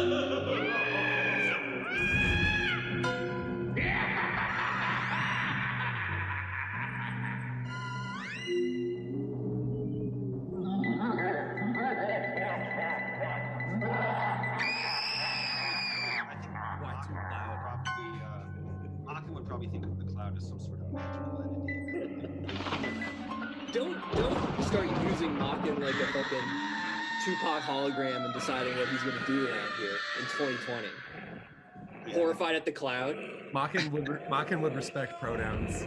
Machen would probably think of the cloud as some sort of magical entity. Don't start using Machen like a fucking Tupac hologram and deciding what he's gonna do around here in 2020. Yeah. Horrified at the cloud. Machen would respect pronouns.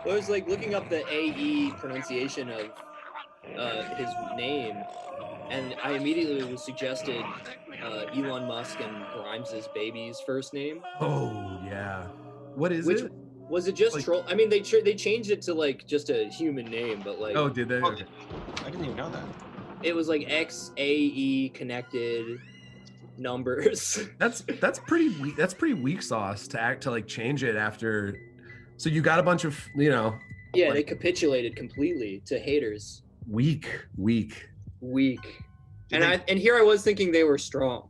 I was like looking up the AE pronunciation of his name, and I immediately was suggested Elon Musk and Grimes' baby's first name. Oh yeah, what is it? Was it just like, troll? I mean, they changed it to like just a human name, but like. Oh, did they? Oh, I didn't even know that. It was like XAE connected numbers. That's pretty weak. That's pretty weak sauce to like change it after. So you got a bunch of Yeah, like, they capitulated completely to haters. Weak. And here I was thinking they were strong.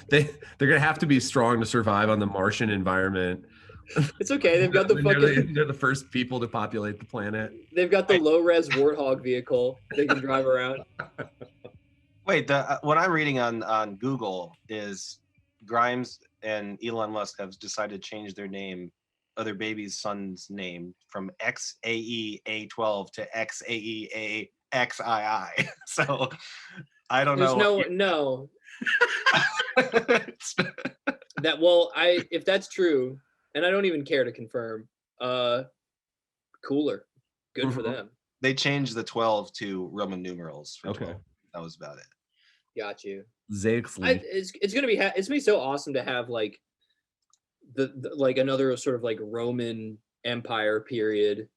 They're gonna have to be strong to survive on the Martian environment. It's okay. They've got the fucking. They're the first people to populate the planet. They've got the low-res Warthog vehicle they can drive around. Wait, what I'm reading on Google is Grimes and Elon Musk have decided to change their their baby's son's name from XAEA12 to XAEAXII. So I don't know. There's no. If that's true, and I don't even care to confirm, cooler. Good for them. They changed the 12 to Roman numerals. Okay. 12. That was about it. Got you. It's gonna be so awesome to have like the like another sort of like Roman Empire period,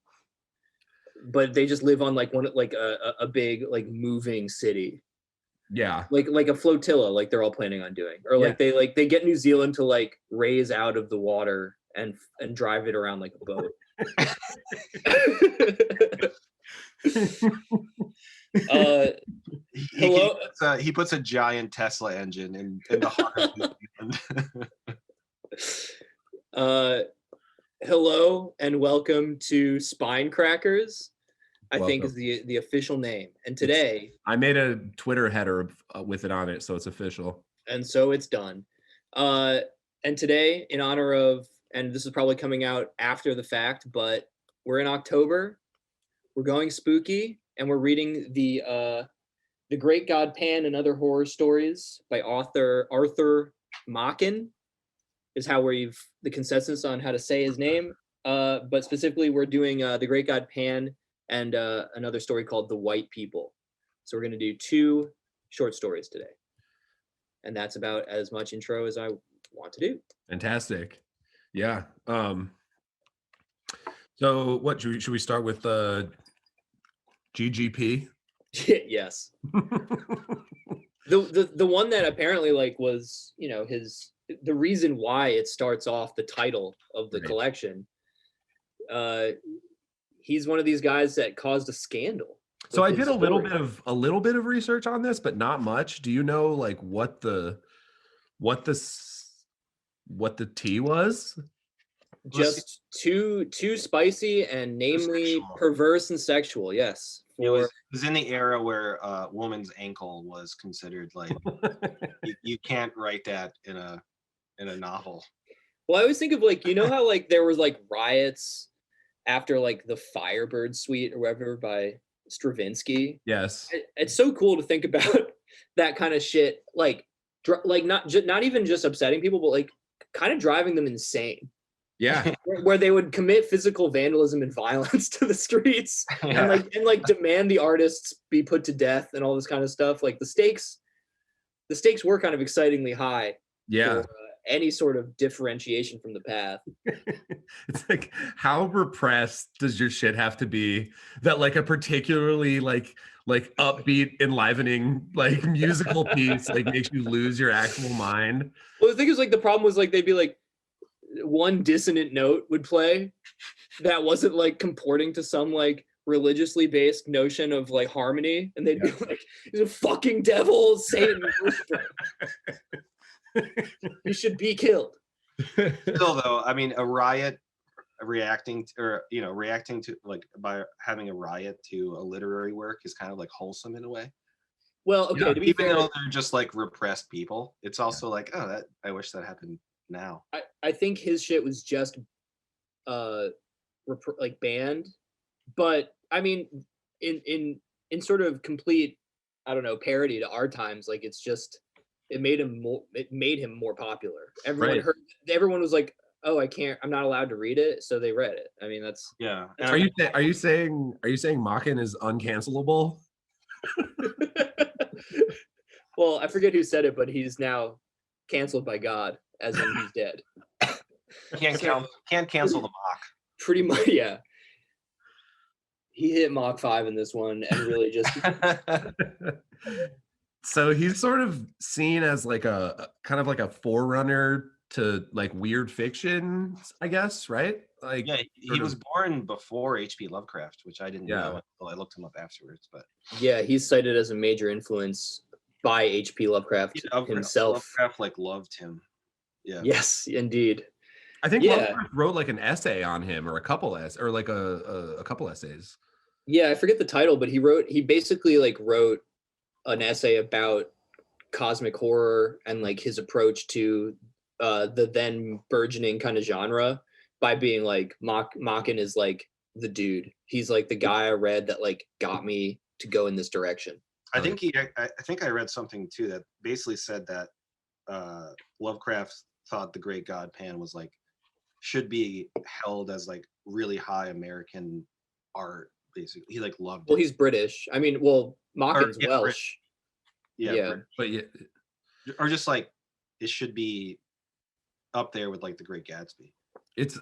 but they just live on like a big like moving city. Yeah, like a flotilla, like they're all planning on doing, or like they get New Zealand to like raise out of the water and drive it around like a boat. He puts a giant Tesla engine in the heart of New Zealand. Hello and welcome to Spine Crackers. I think is the official name. And today I made a Twitter header with it on it, so it's official. And so it's done. And today, in honor of, and this is probably coming out after the fact, but we're in October. We're going spooky, and we're reading the Great God Pan and Other Horror Stories by author Arthur Machen. Is how we've the consensus on how to say his name. But specifically, we're doing the Great God Pan and another story called The White People. So we're going to do 2 short stories today. And that's about as much intro as I want to do. Fantastic. Yeah. So what should we start with GGP? Yes. The one that apparently like was, the reason why it starts off the title of the collection. He's one of these guys that caused a scandal. So I did a little bit of research on this, but not much. Do you know like what the tea was? Just too spicy and namely perverse and sexual. Yes. It was in the era where a woman's ankle was considered like you can't write that in a novel. Well, I always think of like, how like there was like riots after like the Firebird Suite or whatever by Stravinsky. Yes. It's so cool to think about that kind of shit, like not even just upsetting people, but like kind of driving them insane. Yeah. Where they would commit physical vandalism and violence to the streets and demand the artists be put to death and all this kind of stuff. Like the stakes were kind of excitingly high. Yeah. For, any sort of differentiation from the path. It's like, how repressed does your shit have to be that like a particularly like upbeat, enlivening like musical piece like makes you lose your actual mind? Well, the thing is like the problem was like they'd be like one dissonant note would play that wasn't like comporting to some like religiously based notion of like harmony, and they'd be like, he's a fucking devil, Satan worshiper. He should be killed. Still though, I mean, a riot reacting to like by having a riot to a literary work is kind of like wholesome in a way. Well, okay, to be Even fair, though they're just like repressed people, it's also like, oh, that I wish that happened now. I think his shit was just like banned, but I mean, in sort of complete, I don't know, parody to our times, like it's just it made him more popular. Everyone was like, oh, I'm not allowed to read it, so they read it. I mean, that's Yeah. Are you saying Machen is uncancelable? Well, I forget who said it, but he's now canceled by God, as in he's dead. Can't cancel the mock. Pretty much, yeah. He hit Mach 5 in this one and really just So he's sort of seen as like a kind of like a forerunner to like weird fiction, I guess, right? Like, yeah, he was born before H.P. Lovecraft, which I didn't know until I looked him up afterwards. But yeah, he's cited as a major influence by H.P. Lovecraft himself. Lovecraft like loved him. Yeah. Yes, indeed. I think Lovecraft wrote like an essay on him, or a couple essays. Yeah, I forget the title, but he basically like wrote an essay about cosmic horror and like his approach to the then burgeoning kind of genre by being like Machen is like the dude. He's like the guy I read that like got me to go in this direction. I think I read something too that basically said that Lovecraft thought the Great God Pan was like should be held as like really high American art. Basically, he like loved. Well, he's British. I mean, Machen's Welsh. Yeah, but yeah, or just like it should be up there with like the Great Gatsby. It's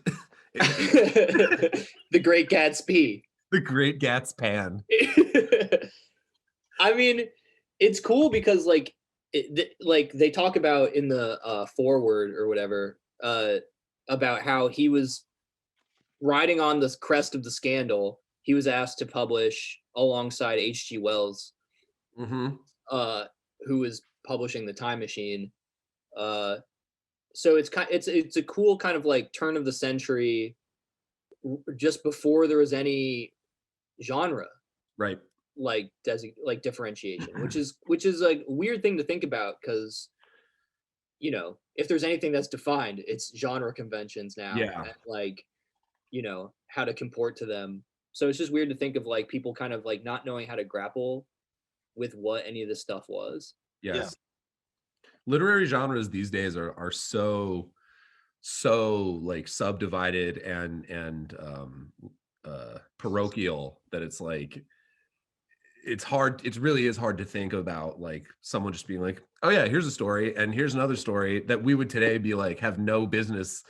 the Great Gatsby. The Great Gatspan. I mean, it's cool because like they talk about in the foreword or whatever about how he was riding on the crest of the scandal. He was asked to publish alongside H.G. Wells, who was publishing The Time Machine. So it's a cool kind of like turn of the century, just before there was any genre, right? Like differentiation, which is like a weird thing to think about because, you know, if there's anything that's defined, it's genre conventions now. Yeah. And like, you know, how to comport to them. So it's just weird to think of like people kind of like not knowing how to grapple with what any of this stuff was. Yes. Yeah. Literary genres these days are so like subdivided and parochial that it's like it really is hard to think about like someone just being like, oh yeah, here's a story and here's another story that we would today be like have no business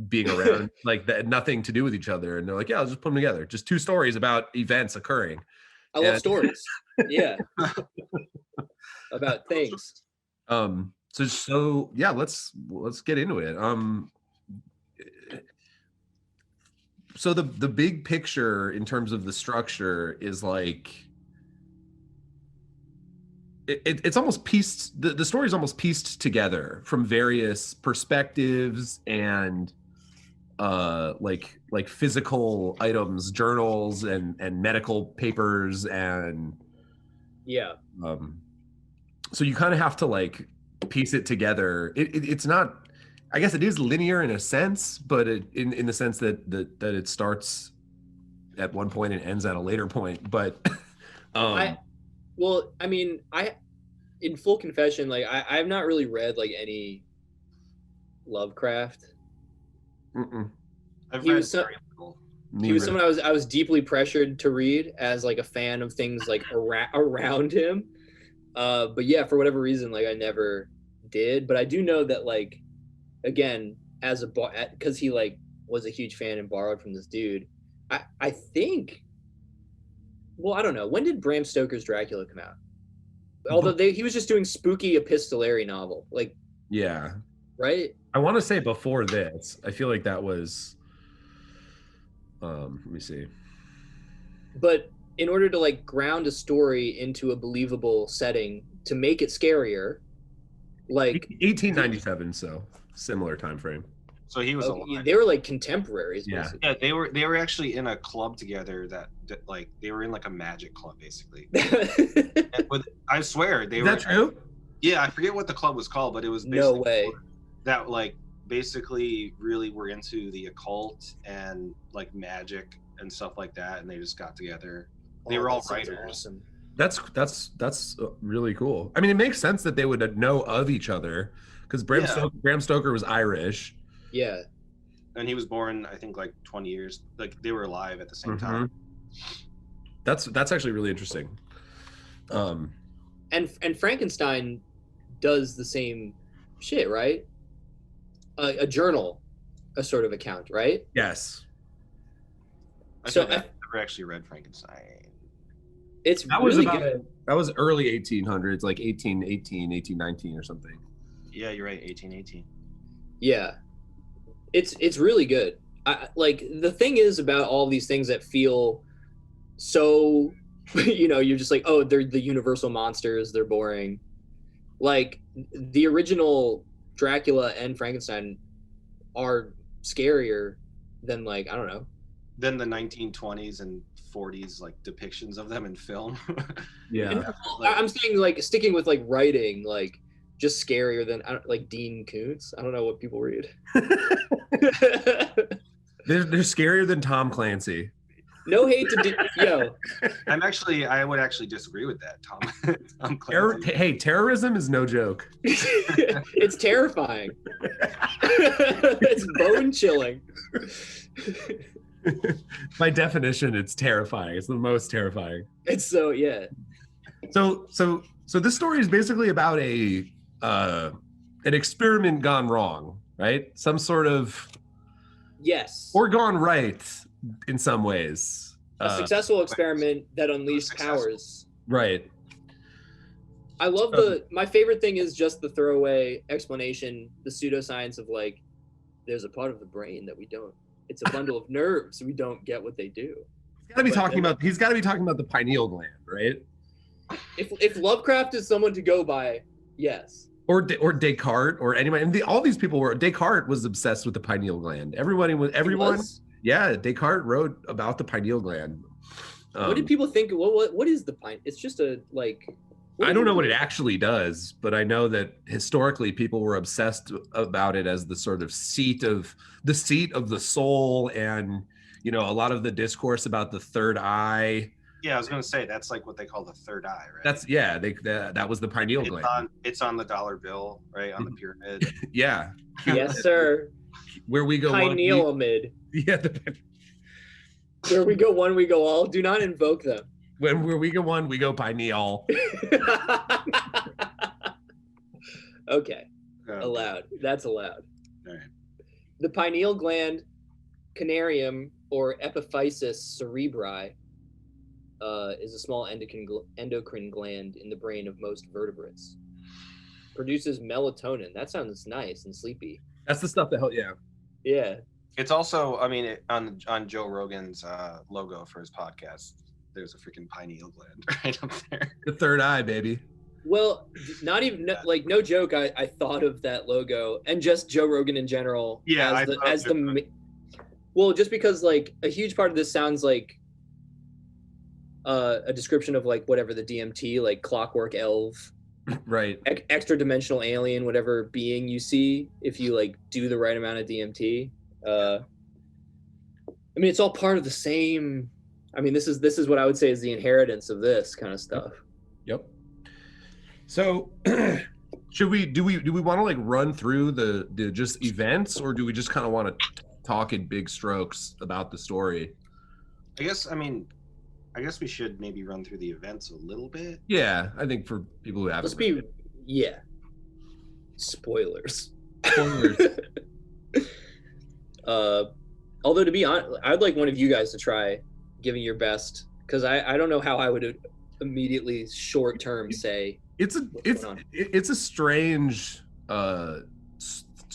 being around, like that, nothing to do with each other, and they're like, yeah, I'll just put them together, just two stories about events occurring. I love stories. Yeah. About things. So yeah, let's get into it. So the big picture in terms of the structure is like it's almost pieced, the story is almost pieced together from various perspectives and like physical items, journals and medical papers and so you kind of have to like piece it together. It's not, I guess it is linear in a sense, but in the sense that it starts at one point and ends at a later point. But I mean, in full confession, like I have not really read like any Lovecraft. He was someone I was deeply pressured to read as like a fan of things like around him. But yeah, for whatever reason, like I never did. But I do know that like, again, because he like was a huge fan and borrowed from this dude. I think. Well, I don't know. When did Bram Stoker's Dracula come out? Although he was just doing spooky epistolary novel, like. Yeah. Right. I want to say before this. I feel like that was. Let me see. but in order to like ground a story into a believable setting to make it scarier, like 1897, so similar time frame. So he was alive. they were like contemporaries, Yeah. basically. Yeah, they were actually in a club together that like they were in like a magic club basically. I swear they Is were. that true? Yeah, I forget what the club was called, but it was No basically way. that like basically really were into the occult and like magic and stuff like that, and they just got together. They were all that sounds writers. Awesome. That's really cool. I mean, it makes sense that they would know of each other because Bram Stoker was Irish. Yeah. And he was born, I think, like 20 years. Like they were alive at the same Mm-hmm. time. That's actually really interesting. And Frankenstein does the same shit, right? A journal, a sort of account, right? Yes. I So so I've never actually read Frankenstein. It's That was really about good. That was early 1800s, like 1818, 1819 or something. Yeah, you're right. 1818. Yeah, it's really good. Like the thing is about all these things that feel so, you're just like, oh, they're the universal monsters. They're boring. Like the original Dracula and Frankenstein are scarier than like, I don't know. Then the 1920s and 40s like depictions of them in film. Yeah. I'm saying like sticking with like writing, like just scarier than like Dean Koontz. I don't know what people read. They're scarier than Tom Clancy. No hate to I would actually disagree with that, Tom. Tom Clancy. Hey, terrorism is no joke. It's terrifying. It's bone chilling. By definition, it's terrifying. It's the most terrifying. It's so So this story is basically about an experiment gone wrong, right? Some sort of yes, or gone right in some ways. a successful experiment that unleashed powers. Right. I love my favorite thing is just the throwaway explanation, the pseudoscience of like, there's a part of the brain that we don't. It's a bundle of nerves. We don't get what they do. He's got to be talking about the pineal gland, right? If Lovecraft is someone to go by, yes. Or Descartes or anybody. And all these people were. Descartes was obsessed with the pineal gland. Everyone. Yeah, Descartes wrote about the pineal gland. What did people think? What is the pine? It's just a like. I don't know what it actually does, but I know that historically people were obsessed about it as the sort of seat of the soul, and a lot of the discourse about the third eye. Yeah, I was gonna say that's like what they call the third eye, right? That was the pineal gland. It's on the dollar bill, right, on the pyramid. Yeah. Yes, sir. Where we go Pinealamid. Yeah. Where we go one, we go all. Do not invoke them. Where we go one, we go pineal. Okay. Allowed. That's allowed. All right. The pineal gland, canarium, or epiphysis cerebri, is a small endocrine gland in the brain of most vertebrates. Produces melatonin. That sounds nice and sleepy. That's the stuff that helps. Yeah. Yeah. It's also, on Joe Rogan's logo for his podcast, there's a freaking pineal gland right up there. The third eye, baby. Well, not even like no joke. I thought of that logo and just Joe Rogan in general. Yeah, well, just because like a huge part of this sounds like a description of like whatever the DMT, like clockwork elf, right? Extra dimensional alien, whatever being you see if you like do the right amount of DMT. It's all part of the same. This is what I would say is the inheritance of this kind of stuff. Yep. So, do we want to like run through the just events, or do we just kind of want to talk in big strokes about the story? I guess we should maybe run through the events a little bit. Yeah, I think for people who haven't. Spoilers. Although to be honest, I'd like one of you guys to try giving your best, because I don't know how I would immediately short term say it's a strange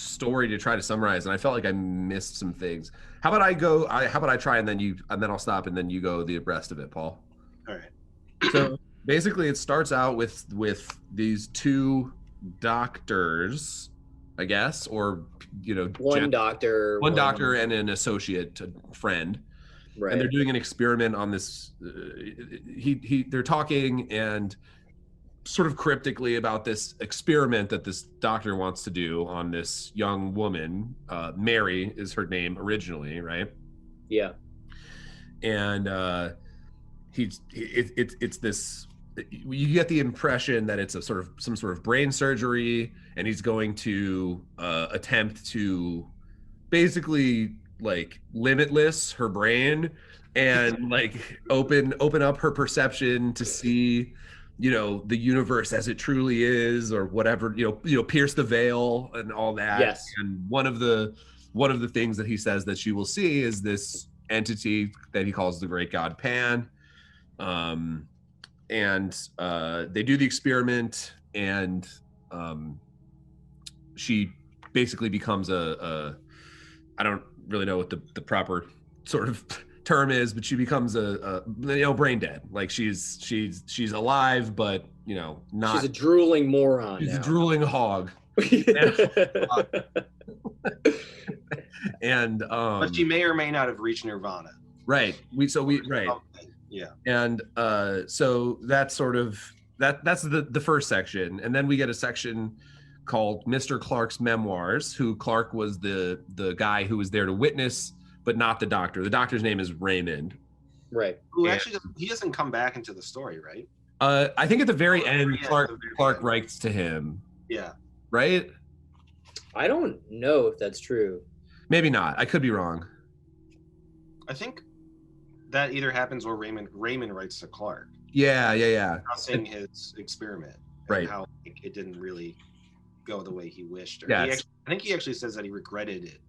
story to try to summarize, and I felt like I missed some things. How about I go? How about I try, and then I'll stop, and then you go the rest of it, Paul. All right. So basically, it starts out with these two doctors, I guess, or one doctor and an associate friend. Right. And they're doing an experiment on this. They're talking and sort of cryptically about this experiment that this doctor wants to do on this young woman. Mary is her name originally, right? Yeah. And it's this. You get the impression that it's some sort of brain surgery, and he's going to attempt to basically like limitless her brain and like open up her perception to see the universe as it truly is, or whatever, pierce the veil and all that. Yes. And one of the things that he says that she will see is this entity that he calls the great god Pan. And they do the experiment, and she basically becomes a I don't really know what the proper sort of term is, but she becomes a brain dead. Like she's alive, but not. She's a drooling moron. She's now. a drooling hog. And but she may or may not have reached nirvana. Right. Right. Yeah. And so that's sort of that's the first section, and then we get a section called Mr. Clark's Memoirs, who Clark was the guy who was there to witness, but not the doctor. The doctor's name is Raymond. Right. Who actually he doesn't come back into the story, right? I think at the very end, yeah, Clark writes to him. Yeah. Right? I don't know if that's true. Maybe not. I could be wrong. I think that either happens or Raymond writes to Clark. Yeah. Discussing his experiment. Right. How it didn't really go the way he wished. Or Yes. I think he actually says that he regretted it.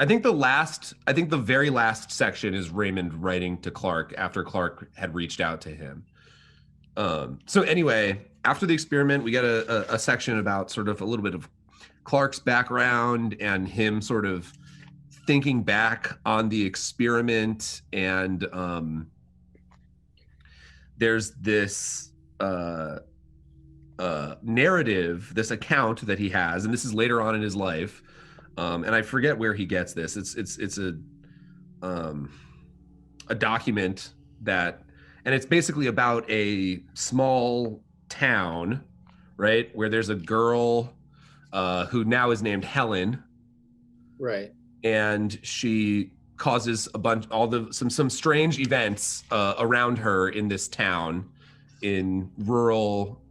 I think the very last section is Raymond writing to Clark after Clark had reached out to him. So anyway, after the experiment, we get a section about sort of a little bit of Clark's background and him sort of thinking back on the experiment. And there's this narrative, this account that he has, and this is later on in his life. And I forget where he gets this. It's a document that, and it's basically about a small town, right, where there's a girl who now is named Helen, right, and she causes some strange events around her in this town in rural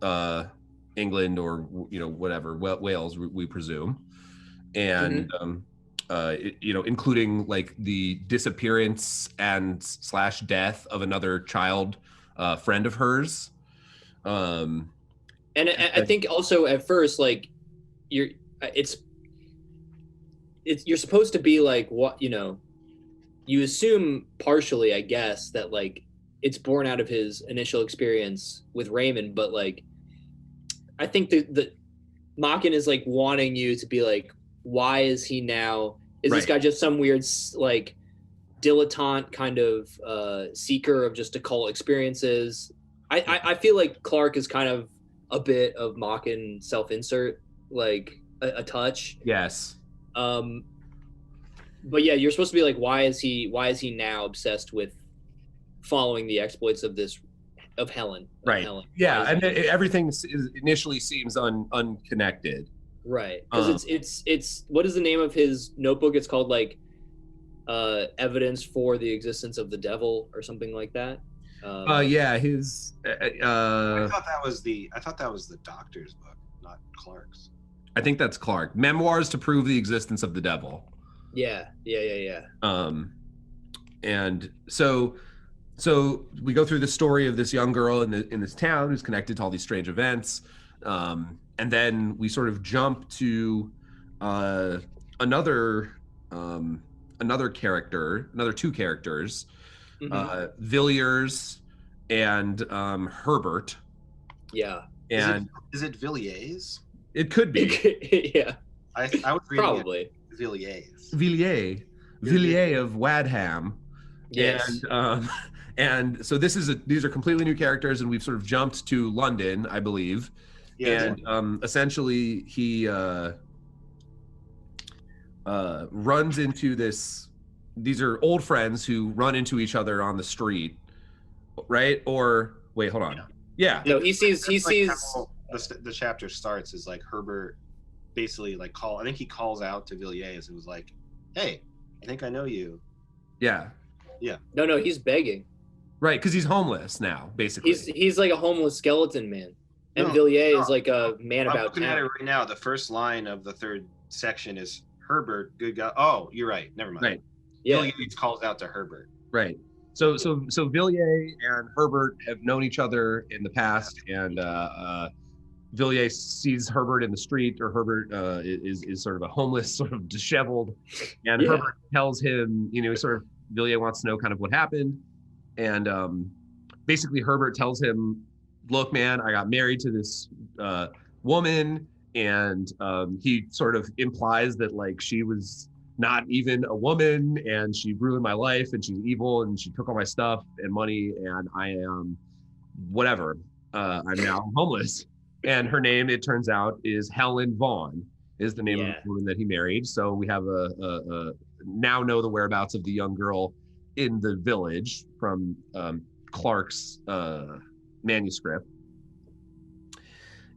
England, or whatever, Wales, we presume. And including like the disappearance and / death of another child friend of hers. And I think also at first, like you're supposed to be like, what, you assume partially, I guess, that like it's born out of his initial experience with Raymond, but like I think the Machen is like wanting you to be like, why is he now? Is this guy just some weird like dilettante kind of seeker of just occult experiences? I feel like Clark is kind of a bit of Machen self-insert, like a touch. Yes. But yeah, you're supposed to be like, why is he now obsessed with following the exploits of Helen? Right. Helen? Yeah, and everything initially seems unconnected. Right, because it's what is the name of his notebook? It's called like Evidence for the Existence of the Devil or something like that. Yeah, his. I thought that was the doctor's book, not Clark's. I think that's Clark. Memoirs to Prove the Existence of the Devil. Yeah. And so we go through the story of this young girl in this town who's connected to all these strange events. And then we sort of jump to another two characters, Villiers and Herbert. Yeah. And is it Villiers? it could be. Yeah. I was reading Probably. it, Villiers. Villiers of Wadham. Yes. And so these are completely new characters, and we've sort of jumped to London, I believe. Yeah, And essentially he runs into these are old friends who run into each other on the street, right? Or wait, hold on. Yeah. No, he sees how the chapter starts is like Herbert basically like I think he calls out to Villiers and was like, "Hey, I think I know you." Yeah. No, he's begging. Right, because he's homeless now, basically. He's like a homeless skeleton man. And No, Villiers is like a man I'm about looking at it town. right now. The first line of the third section is Herbert, good guy. Oh, you're right. Never mind. Right. Yeah. Villiers calls out to Herbert. Right. So Villiers and Herbert have known each other in the past, and Villiers sees Herbert in the street, or Herbert is sort of a homeless, sort of disheveled, and Herbert tells him, Villiers wants to know kind of what happened, and basically Herbert tells him, "Look, man, I got married to this woman," and he sort of implies that like she was not even a woman, and she ruined my life, and she's evil, and she took all my stuff and money, and I am whatever. I'm now homeless. And her name, it turns out, is Helen Vaughn, is the name of the woman that he married. So we have now know the whereabouts of the young girl in the village from Clark's manuscript.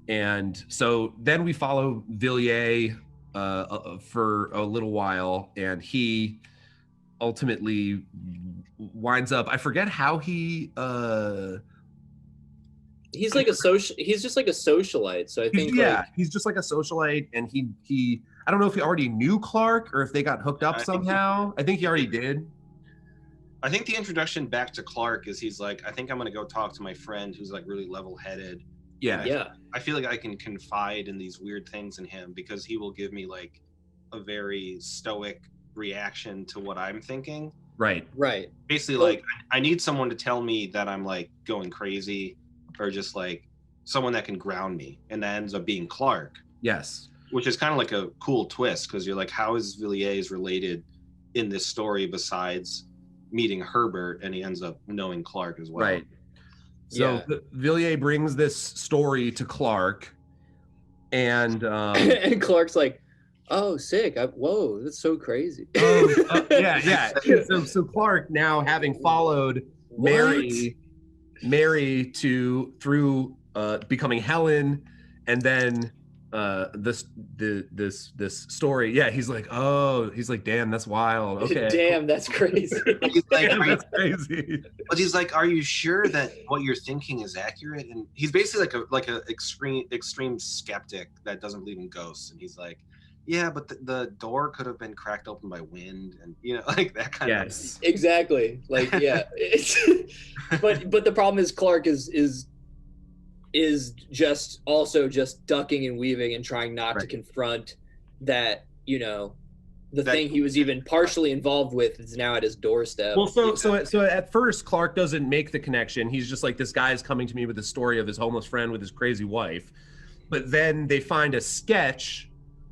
And so then we follow Villiers for a little while, and he ultimately winds up, I forget how he he's like he's just like a socialite. So I think he's just like a socialite, and he I don't know if he already knew Clark or if they got hooked up somehow. I think he already did. I think the introduction back to Clark is he's like, I think I'm gonna go talk to my friend who's like really level-headed. Yeah. I feel like I can confide in these weird things in him because he will give me like a very stoic reaction to what I'm thinking. Right. Basically, like I need someone to tell me that I'm like going crazy, or just like someone that can ground me, and that ends up being Clark. Yes. Which is kind of like a cool twist, because you're like, how is Villiers related in this story besides meeting Herbert, and he ends up knowing Clark as well. Right. So Villiers brings this story to Clark, and and Clark's like, "Oh, sick! Whoa, that's so crazy." Yeah. So Clark, now having followed Mary through becoming Helen, and then this story. Yeah, he's like, damn, that's wild. Okay. Damn, that's crazy. He's like, that's crazy. But he's like, are you sure that what you're thinking is accurate? And he's basically like a extreme skeptic that doesn't believe in ghosts. And he's like, yeah, but the door could have been cracked open by wind, and like that kind of. Yes, exactly. Like, yeah. but the problem is Clark is just also just ducking and weaving and trying not to confront that, the thing he was even partially involved with is now at his doorstep. Well, so at first Clark doesn't make the connection. He's just like, this guy's coming to me with the story of his homeless friend with his crazy wife. But then they find a sketch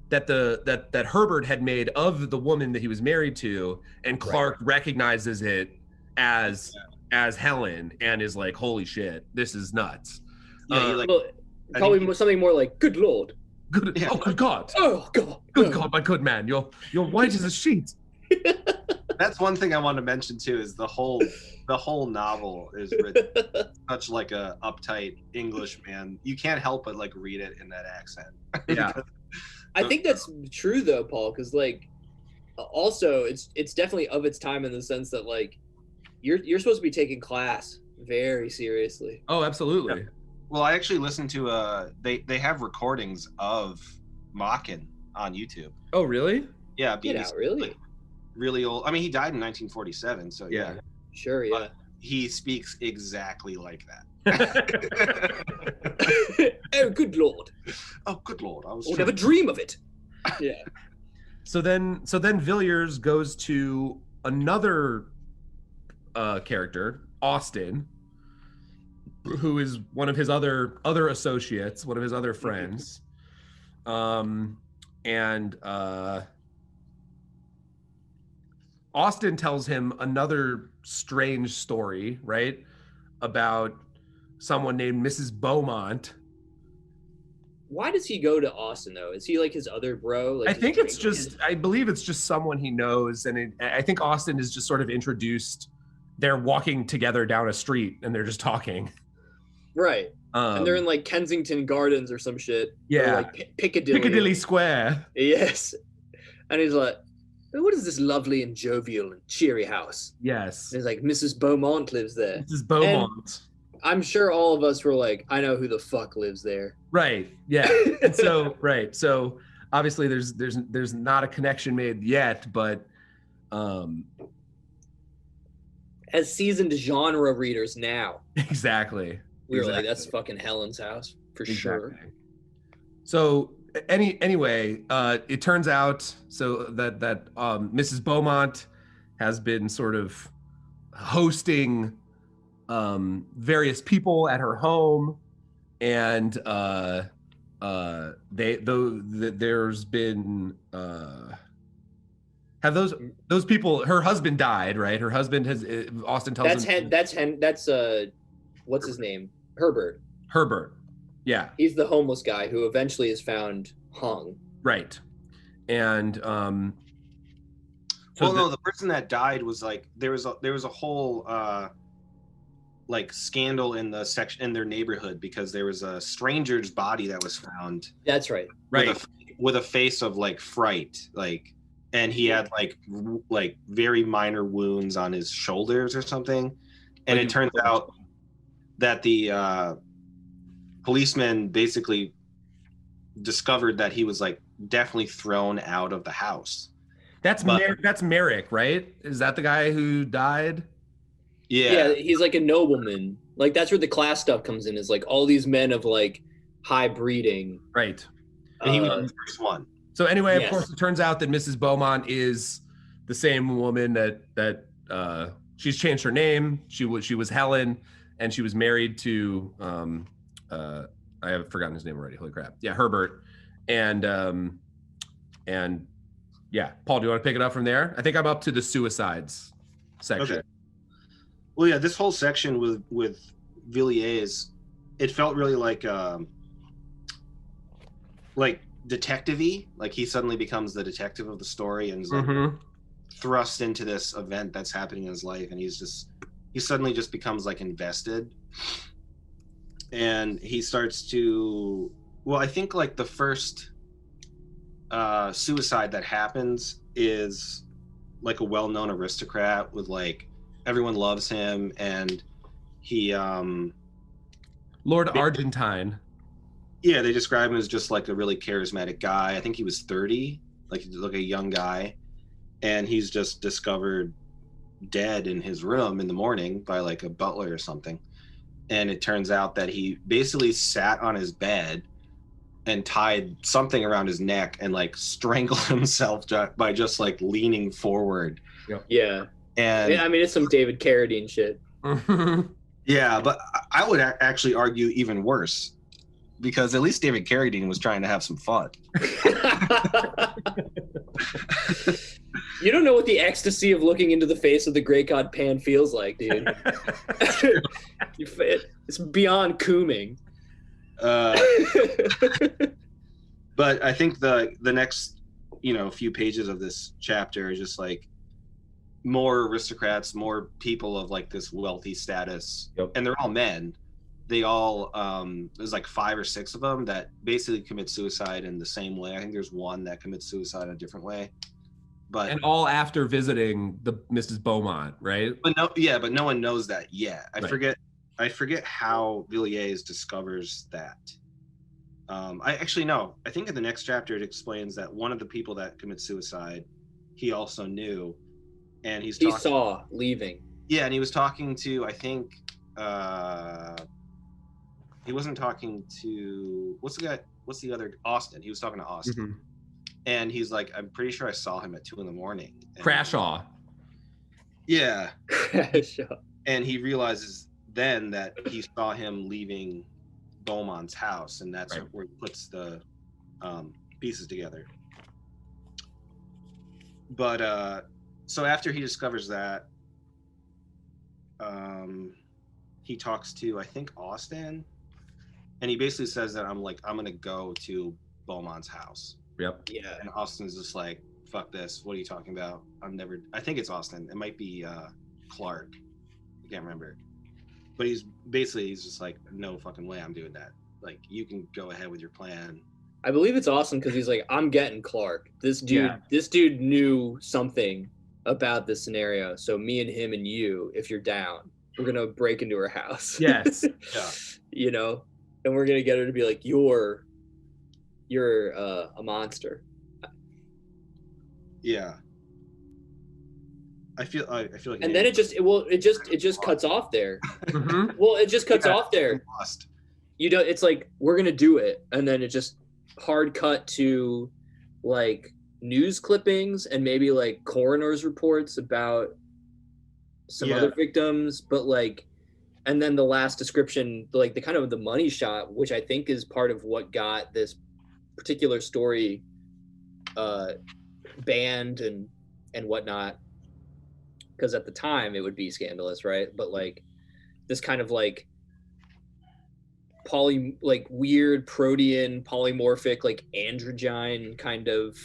that Herbert had made of the woman that he was married to, and Clark recognizes it as Helen, and is like, holy shit, this is nuts. Yeah, probably something more like, good Lord. Good, yeah. Oh, good God. Oh, God. Good God, my good man. You're white as a sheet. That's one thing I want to mention too, is the whole novel is written such like a uptight English man. You can't help but like read it in that accent. Yeah. I think that's true though, Paul, because like also it's definitely of its time in the sense that like you're supposed to be taking class very seriously. Oh, absolutely. Yeah. Well, I actually listened to they have recordings of Machen on YouTube. Oh, really? Yeah, Get out, really? Like, really old. I mean, he died in 1947, so yeah. Sure, yeah. But he speaks exactly like that. Oh, good Lord. Oh, good Lord. I would never dream of it. Yeah. So then Villiers goes to another character, Austin, who is one of his other associates, one of his other friends. and Austin tells him another strange story, right, about someone named Mrs. Beaumont. Why does he go to Austin though? Is he like his other bro? Like I his think it's drinking just, I believe it's just someone he knows, and I think Austin is just sort of introduced. They're walking together down a street, and they're just talking. right? And they're in Um, like Kensington Gardens or some shit. Yeah. Or like Piccadilly. Piccadilly Square. Yes. And he's like, what is this lovely and jovial and cheery house? Yes. And he's like, Mrs. Beaumont lives there. This is Beaumont. I'm sure all of us were like, I know who the fuck lives there. Right. Yeah. And so, right. So obviously there's not a connection made yet, but as seasoned genre readers now, exactly. we were like, Exactly. that's fucking Helen's house for sure. Exactly. So anyway, it turns out so that Mrs. Beaumont has been sort of hosting various people at her home, and there's been have those people. Her husband died, right? Her husband has Austin tells him That's what's his name? Herbert. Yeah. He's the homeless guy who eventually is found hung. Right. And well, no, the person that died was like there was a whole like scandal in the section in their neighborhood because there was a stranger's body that was found. That's right. With a face of like fright, like, and he had like very minor wounds on his shoulders or something, and it turns out that the policeman basically discovered that he was like definitely thrown out of the house. That's Merrick, right? Is that the guy who died? Yeah, he's like a nobleman. Like that's where the class stuff comes in. Is like all these men of like high breeding. Right. And he was the first one. So anyway, Yes. Of course, it turns out that Mrs. Beaumont is the same woman that she's changed her name. She was Helen, and she was married to I have forgotten his name already. Holy crap! Yeah, Herbert, and yeah, Paul, do you want to pick it up from there? I think I'm up to the suicides section. Okay. Well, yeah, this whole section with Villiers, it felt really like detective-y. Like he suddenly becomes the detective of the story and is like thrust into this event that's happening in his life, and he suddenly just becomes like invested, and he starts to. Well, I think like the first suicide that happens is like a well-known aristocrat with like everyone loves him, and he Lord Argentine. Yeah, they describe him as just like a really charismatic guy. I think he was 30, like a young guy, and he's just discovered dead in his room in the morning by like a butler or something. And it turns out that he basically sat on his bed and tied something around his neck and like strangled himself by just like leaning forward. Yeah. And I mean, it's some David Carradine shit. Yeah, but I would actually argue even worse, because at least David Carradine was trying to have some fun. You don't know what the ecstasy of looking into the face of the great god Pan feels like, dude. It's beyond cooming. But I think the next, few pages of this chapter are just like more aristocrats, more people of like this wealthy status, and they're all men. They all there's like 5 or 6 of them that basically commit suicide in the same way. I think there's one that commits suicide a different way, but all after visiting the Mrs. Beaumont, right? but no one knows that yet. I forget how Villiers discovers that. I actually know. I think in the next chapter it explains that one of the people that commits suicide, he also knew, and he saw leaving. Yeah, and he was talking to, I think, he wasn't talking to what's the other Austin. He was talking to Austin, and he's like, I'm pretty sure I saw him at 2 a.m. And Crashaw. Yeah. Crashaw. And he realizes then that he saw him leaving Beaumont's house, and that's where he puts the pieces together. But so after he discovers that, he talks to, I think, Austin, and he basically says that I'm gonna go to Beaumont's house. Yep. Yeah. And Austin's just like, fuck this. What are you talking about? I think it's Austin. It might be Clark. I can't remember. But he's just like, no fucking way I'm doing that. Like, you can go ahead with your plan. I believe it's awesome because he's like, I'm getting Clark. This dude knew something about this scenario. So me and him and you, if you're down, we're gonna break into her house. Yes. Yeah. You know, and we're gonna get her to be like, you're a monster. Yeah. I feel like. And then it just cuts off there. Mhm. Well, it just cuts off there. Lost. You know, it's like, we're gonna do it, and then it just hard cut to like news clippings and maybe like coroner's reports about some other victims, but like, and then the last description, like the kind of the money shot, which I think is part of what got this particular story banned and whatnot, because at the time it would be scandalous, right? But like this kind of like weird protean polymorphic like androgyne kind of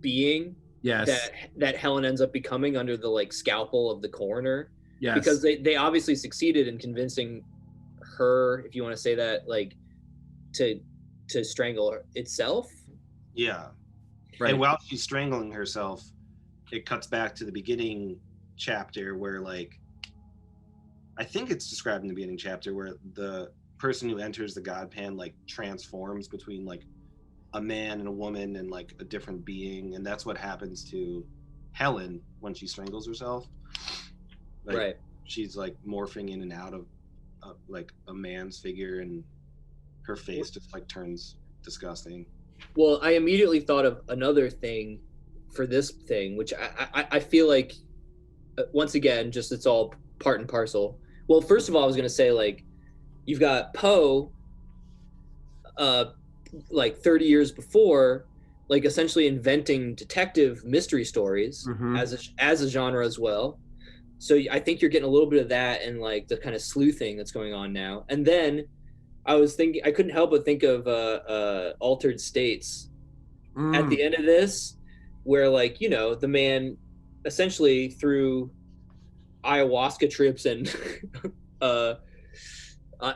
being Yes. that Helen ends up becoming under the like scalpel of the coroner. Yes. Because they obviously succeeded in convincing her, if you want to say that, like to strangle itself. Yeah. Right. And while she's strangling herself, it cuts back to the beginning chapter where, like, I think it's described in the beginning chapter where the person who enters the god pan like transforms between like a man and a woman and like a different being, and that's what happens to Helen when she strangles herself. Like, right. She's like morphing in and out of like a man's figure, and her face just like turns disgusting. Well, I immediately thought of another thing for this thing, which I feel like, once again, just it's all part and parcel. Well, first of all, I was going to say, like, you've got Poe, like 30 years before, like essentially inventing detective mystery stories as a genre as well. So I think you're getting a little bit of that and like the kind of sleuthing that's going on now. And then I was thinking, I couldn't help but think of Altered States at the end of this, where, like, you know, the man essentially through ayahuasca trips and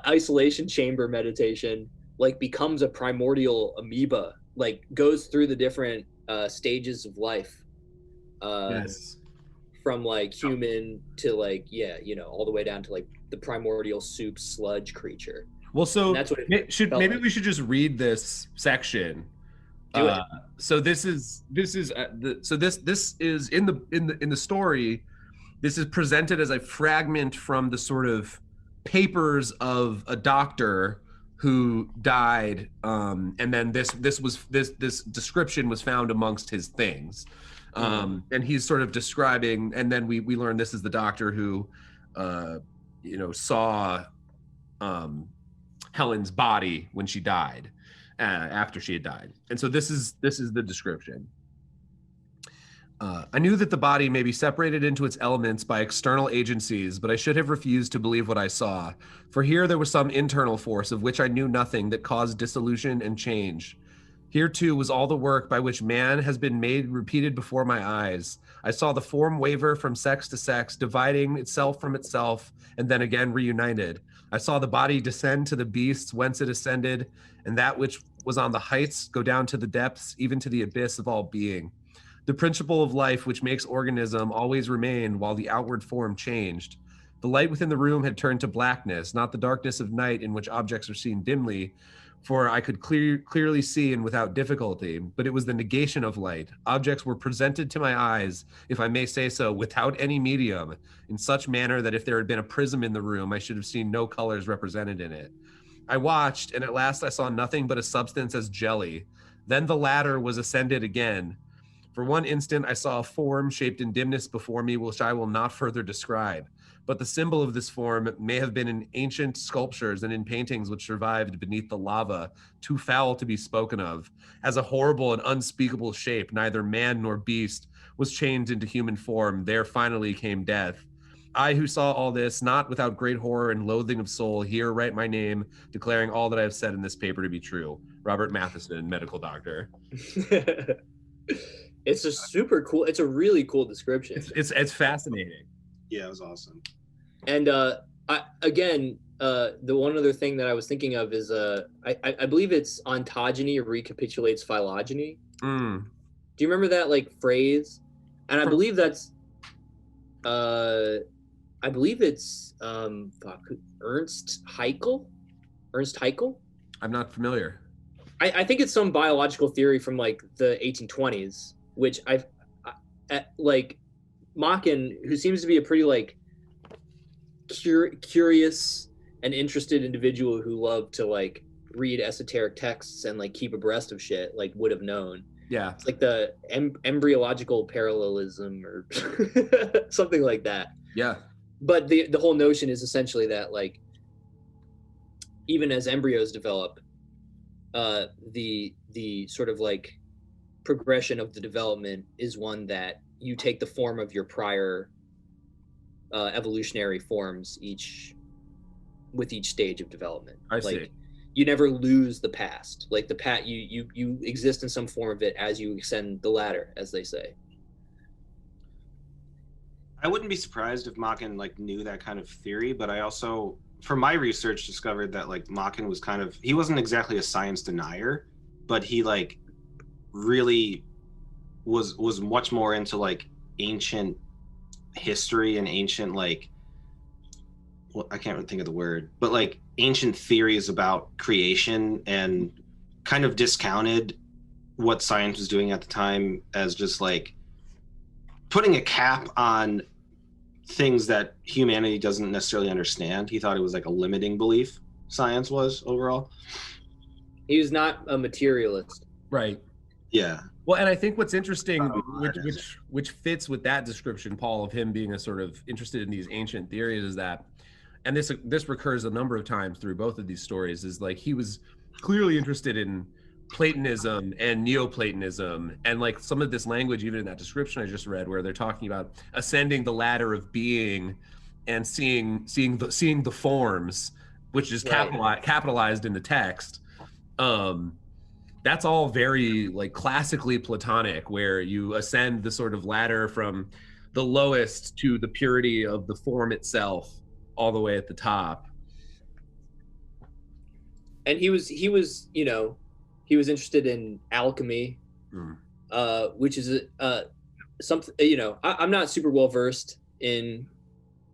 isolation chamber meditation, like becomes a primordial amoeba, like goes through the different stages of life. Yes. From like human to like, yeah, you know, all the way down to like the primordial soup sludge creature. Well, so And that's what maybe we should just read this section. Do it. So this is this is in the story. This is presented as a fragment from the sort of papers of a doctor who died, and then this description was found amongst his things. And he's sort of describing, and then we learn this is the doctor who you know, saw Helen's body when she died, after she had died. And so this is the description. I knew that the body may be separated into its elements by external agencies, but I should have refused to believe what I saw. For here there was some internal force of which I knew nothing that caused dissolution and change. Here too was all the work by which man has been made repeated before my eyes. I saw the form waver from sex to sex, dividing itself from itself, and then again reunited. I saw the body descend to the beasts whence it ascended, and that which was on the heights go down to the depths, even to the abyss of all being. The principle of life which makes organism always remained while the outward form changed. The light within the room had turned to blackness, not the darkness of night in which objects are seen dimly, for I could clearly see and without difficulty, but it was the negation of light. Objects were presented to my eyes, if I may say so, without any medium, in such manner that if there had been a prism in the room, I should have seen no colors represented in it. I watched, and at last I saw nothing but a substance as jelly. Then the ladder was ascended again. For one instant, I saw a form shaped in dimness before me, which I will not further describe. But the symbol of this form may have been in ancient sculptures and in paintings which survived beneath the lava, too foul to be spoken of. As a horrible and unspeakable shape, neither man nor beast was changed into human form, there finally came death. I who saw all this, not without great horror and loathing of soul, here write my name, declaring all that I have said in this paper to be true. Robert Matheson, medical doctor. It's a super cool. It's a really cool description. It's fascinating. Yeah, it was awesome. And the one other thing that I was thinking of is I believe it's ontogeny recapitulates phylogeny. Do you remember that like phrase? And I believe that's Ernst Haeckel. Ernst Haeckel. I'm not familiar. I think it's some biological theory from like the 1820s, which like Machen, who seems to be a pretty like curious and interested individual who loved to like read esoteric texts and like keep abreast of shit, like would have known. Yeah, it's like the embryological parallelism or something like that. Yeah, but the whole notion is essentially that like even as embryos develop, the sort of like progression of the development is one that you take the form of your prior evolutionary forms with each stage of development. I see. You never lose the past. Like you exist in some form of it as you ascend the ladder, as they say. I wouldn't be surprised if Machen like knew that kind of theory, but I also, from my research, discovered that like Machen was he wasn't exactly a science denier, but he like really was much more into like ancient history and ancient like, well, I can't really think of the word, but like ancient theories about creation, and kind of discounted what science was doing at the time as just like putting a cap on things that humanity doesn't necessarily understand. He thought it was like a limiting belief, science was overall. He was not a materialist. Right. Yeah. Well, and I think what's interesting, which fits with that description, Paul, of him being a sort of interested in these ancient theories, is that, and this recurs a number of times through both of these stories, is like he was clearly interested in Platonism and Neoplatonism, and like some of this language, even in that description I just read, where they're talking about ascending the ladder of being and seeing the forms, which is capitalized in the text. That's all very like classically Platonic, where you ascend the sort of ladder from the lowest to the purity of the form itself, all the way at the top. And he was interested in alchemy, which is something, I'm not super well versed in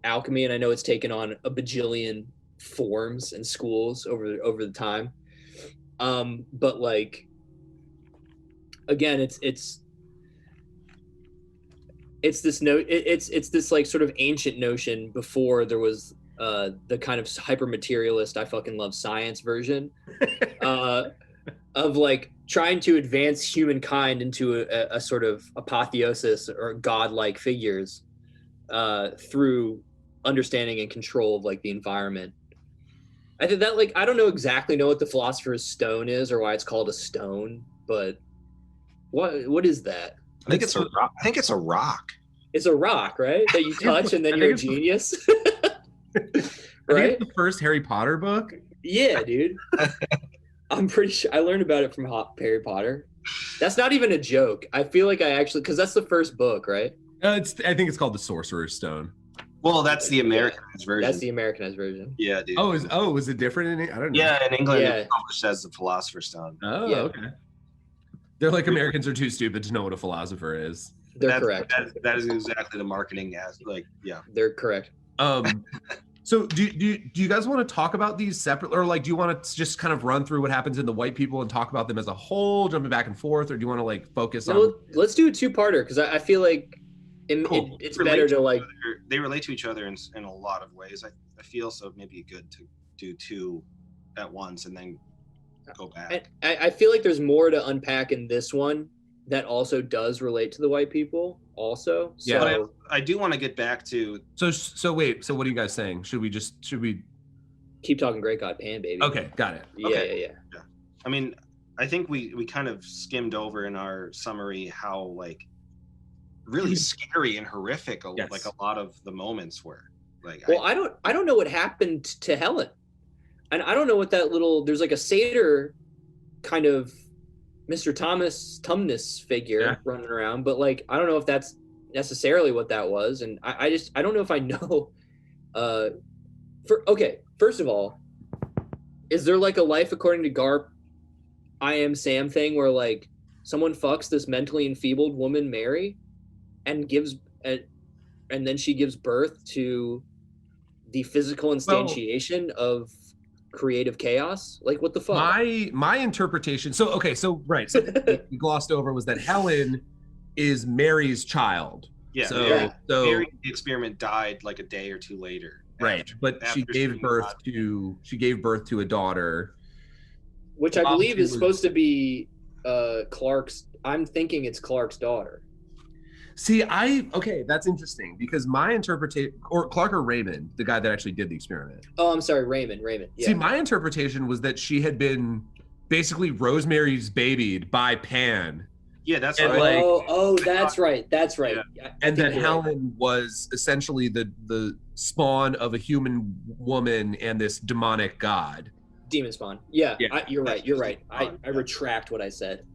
alchemy, and I know it's taken on a bajillion forms and schools over the time. But like, again, it's this like sort of ancient notion before there was the kind of hyper materialist I fucking love science version of like trying to advance humankind into a sort of apotheosis or godlike figures through understanding and control of like the environment. I think that like I don't exactly know what the philosopher's stone is or why it's called a stone, but what is that? I think it's a rock. I think it's a rock. It's a rock, right? That you touch and then you're a genius. Right? It's the first Harry Potter book. Yeah, dude. I'm pretty sure I learned about it from Harry Potter. That's not even a joke. I feel like I actually, because that's the first book, right? I think it's called the Sorcerer's Stone. Well, that's the Americanized version. That's the Americanized version. Yeah, dude. Was it different in? I don't know. Yeah, in England, it's published as the Philosopher's Stone. Oh, yeah. Okay. They're like, Americans are too stupid to know what a philosopher is. They're correct. That is exactly the marketing as like, yeah. They're correct. So do you guys want to talk about these separately, or like do you want to just kind of run through what happens in the white people and talk about them as a whole, jumping back and forth, or do you want to like focus on? Let's do a two-parter because I feel like it's better to like they relate to each other in a lot of ways. I feel so maybe good to do two at once and then go back. I feel like there's more to unpack in this one that also does relate to the white people also. So, yeah, but I do want to get back to. So wait. So what are you guys saying? Should we keep talking Great God Pan, baby? Okay, got it. Yeah. I mean, I think we kind of skimmed over in our summary how like really scary and horrific. Yes. Like a lot of the moments were. Like, Well, I don't know what happened to Helen, and I don't know what that little. There's like a satyr, kind of Mr. Thomas Tumnus figure running around, but like I don't know if that's necessarily what that was, and I don't know if I know. First of all, is there like a life according to Garp, I Am Sam thing where like someone fucks this mentally enfeebled woman, Mary, and then she gives birth to the physical instantiation of creative chaos? Like, what the fuck? My interpretation. So we glossed over was that Helen is Mary's child. Yeah. So Mary, the experiment died like a day or two later. Right, but she gave birth to a daughter, which I believe is supposed to be Clark's. I'm thinking it's Clark's daughter. See, that's interesting because my interpretation, or Clark or Raymond, the guy that actually did the experiment. Oh, I'm sorry, Raymond. Yeah. See, my interpretation was that she had been basically Rosemary's babied by Pan. Yeah, that's and right. That's right. That's right. Yeah. And that Helen was essentially the spawn of a human woman and this demonic god. Demon spawn. Yeah. You're right. I retract what I said.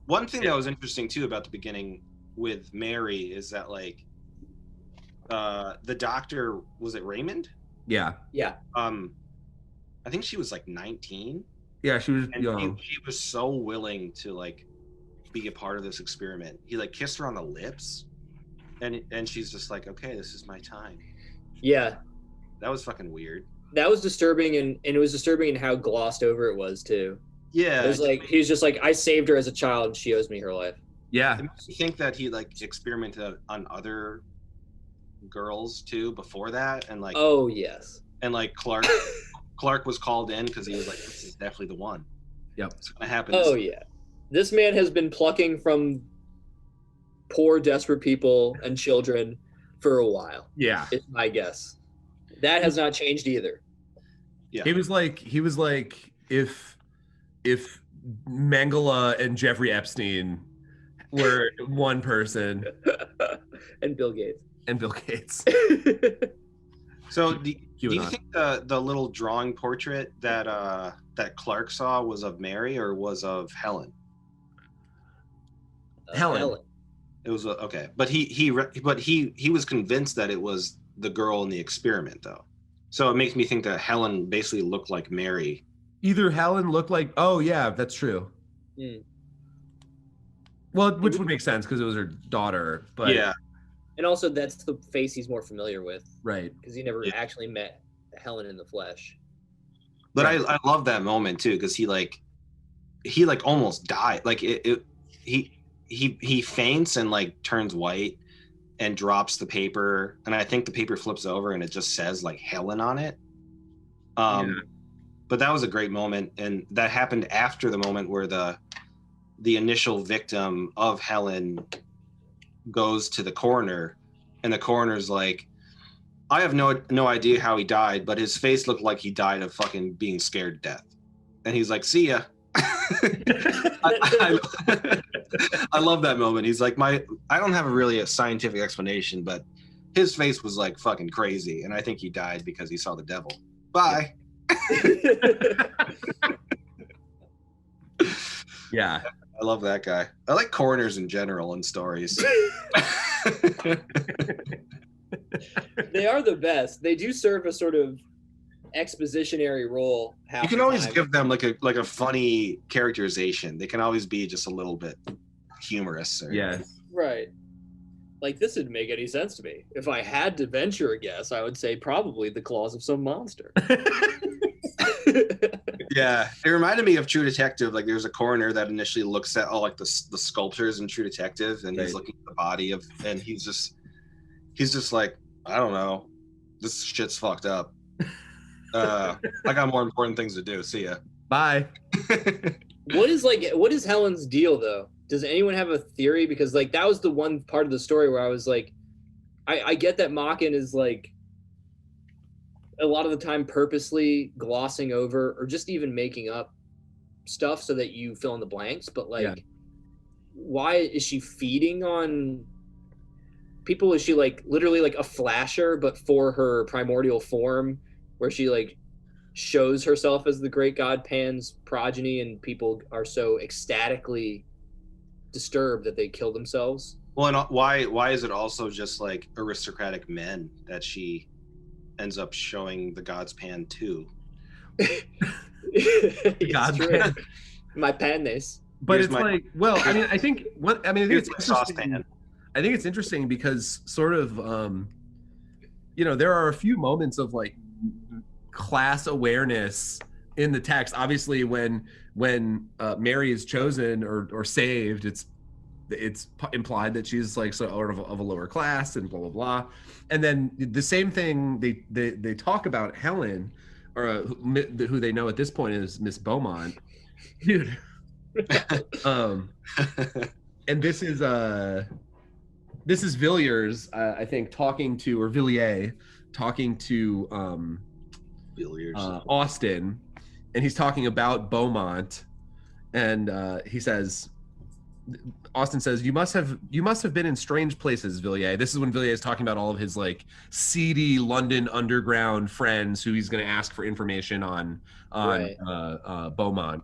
One thing that was interesting too about the beginning with Mary is that like the doctor, was it Raymond? Yeah. I think she was like 19. Yeah, she was young. She was so willing to like be a part of this experiment. He like kissed her on the lips, and she's just like, okay, this is my time. Yeah, that was fucking weird. That was disturbing, and it was disturbing in how glossed over it was too. Yeah, it was like he was just like, I saved her as a child, and she owes me her life. Yeah, it makes me think that he like experimented on other girls too before that, and like oh yes, and like Clark was called in because he was like, this is definitely the one. Yep. It's gonna happen. Oh yeah. This man has been plucking from poor, desperate people and children for a while. Yeah. It's my guess. That has not changed either. Yeah. He was like if Mengele and Jeffrey Epstein were one person. And Bill Gates. So do you think the little drawing portrait that Clark saw was of Mary or was of Helen? Helen. It was okay, but he was convinced that it was the girl in the experiment though. So it makes me think that Helen basically looked like Mary. Either Helen looked like, oh yeah, that's true. Well, which would make sense because it was her daughter, but yeah. And also, that's the face he's more familiar with, right? Because he never actually met Helen in the flesh. But I love that moment too, because he almost died. Like he faints and like turns white and drops the paper, and I think the paper flips over and it just says like Helen on it. But that was a great moment, and that happened after the moment where the initial victim of Helen goes to the coroner, and the coroner's like, I have no idea how he died, but his face looked like he died of fucking being scared to death. And he's like, see ya. I love that moment. He's like, I don't have a scientific explanation, but his face was like fucking crazy, and I think he died because he saw the devil. Bye. Yeah. I love that guy. I like coroners in general in stories. They are the best. They do serve a sort of expositionary role. You can always give them like a funny characterization. They can always be just a little bit humorous. Right. Like, this didn't make any sense to me. If I had to venture a guess, I would say probably the claws of some monster. Yeah, it reminded me of True Detective. Like, there's a coroner that initially looks at all like the sculptures in True Detective, and he's looking at the body and he's just like, I don't know, this shit's fucked up. I got more important things to do. See ya. Bye. What is Helen's deal though? Does anyone have a theory? Because like that was the one part of the story where I was like, I get that Machen is like a lot of the time purposely glossing over or just even making up stuff so that you fill in the blanks, but like why is she feeding on people? Is she like literally like a flasher, but for her primordial form, where she like shows herself as the great god Pan's progeny, and people are so ecstatically disturbed that they kill themselves? Well, and why is it also just like aristocratic men that she ends up showing the gods Pan to? God, true. My panes. but Here's it's my- like, well, I mean, I think Here's it's my interesting. saucepan. I think it's interesting because sort of, you know, there are a few moments of like class awareness in the text. Obviously, when Mary is chosen or saved, it's implied that she's like sort of a lower class and blah blah blah. And then the same thing they talk about Helen, or who they know at this point is Miss Beaumont, dude. And this is Villiers, I think, talking to, or Villiers talking to Billiards. Austin, and he's talking about Beaumont, and he says, Austin says, you must have been in strange places, Villiers. This is when Villiers is talking about all of his like seedy London underground friends who he's going to ask for information on Right. Beaumont.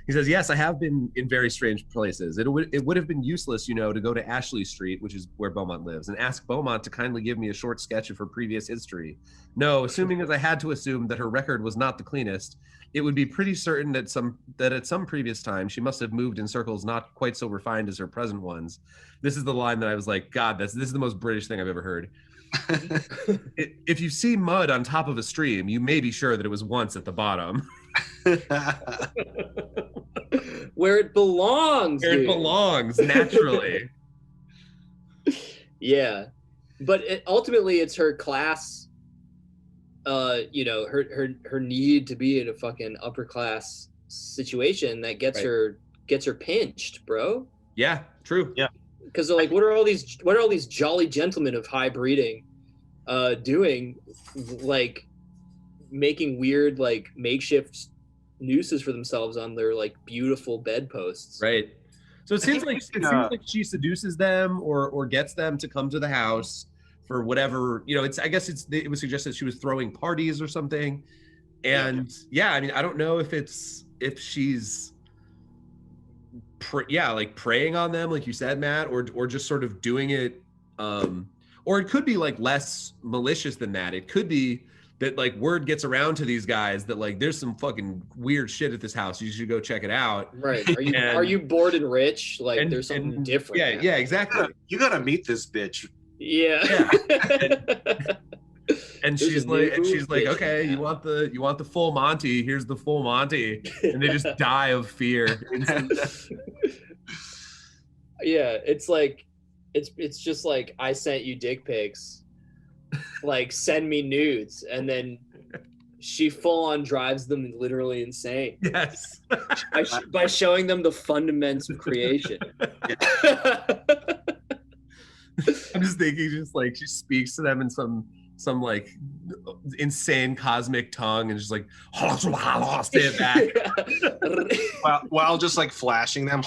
He says, yes, I have been in very strange places. It would have been useless, you know, to go to Ashley Street, which is where Beaumont lives, and ask Beaumont to kindly give me a short sketch of her previous history. No, assuming as I had to assume that her record was not the cleanest, it would be pretty certain that at some previous time she must have moved in circles not quite so refined as her present ones. This is the line that I was like, God, this is the most British thing I've ever heard. If you see mud on top of a stream, you may be sure that it was once at the bottom. Where it belongs. Where it dude. belongs, naturally. Yeah, but ultimately it's her class. You know, her need to be in a fucking upper class situation that gets Right. her pinched, bro. Yeah, true. Yeah. Because they're like, what are all these jolly gentlemen of high breeding doing, like making weird like makeshift nooses for themselves on their like beautiful bedposts. Right. So it seems think like she seduces them or gets them to come to the house for whatever, you know, it was suggested she was throwing parties or something. And yeah, I mean, I don't know if she's like preying on them, like you said, Matt, or just sort of doing it, or it could be like less malicious than that. It could be that like word gets around to these guys that like there's some fucking weird shit at this house. You should go check it out. Right. Are you bored and rich? Like there's something different. Yeah, now. yeah, exactly. You gotta meet this bitch. Yeah. And There's she's a new like, bitch okay, now. you want the full Monty? Here's the full Monty, and they just die of fear. Yeah, it's like it's just like, I sent you dick pics, like send me nudes, and then she full on drives them literally insane Yes. by showing them the fundamentals of creation. I'm just thinking, just like she speaks to them in some like insane cosmic tongue, and just like say it back. while just like flashing them.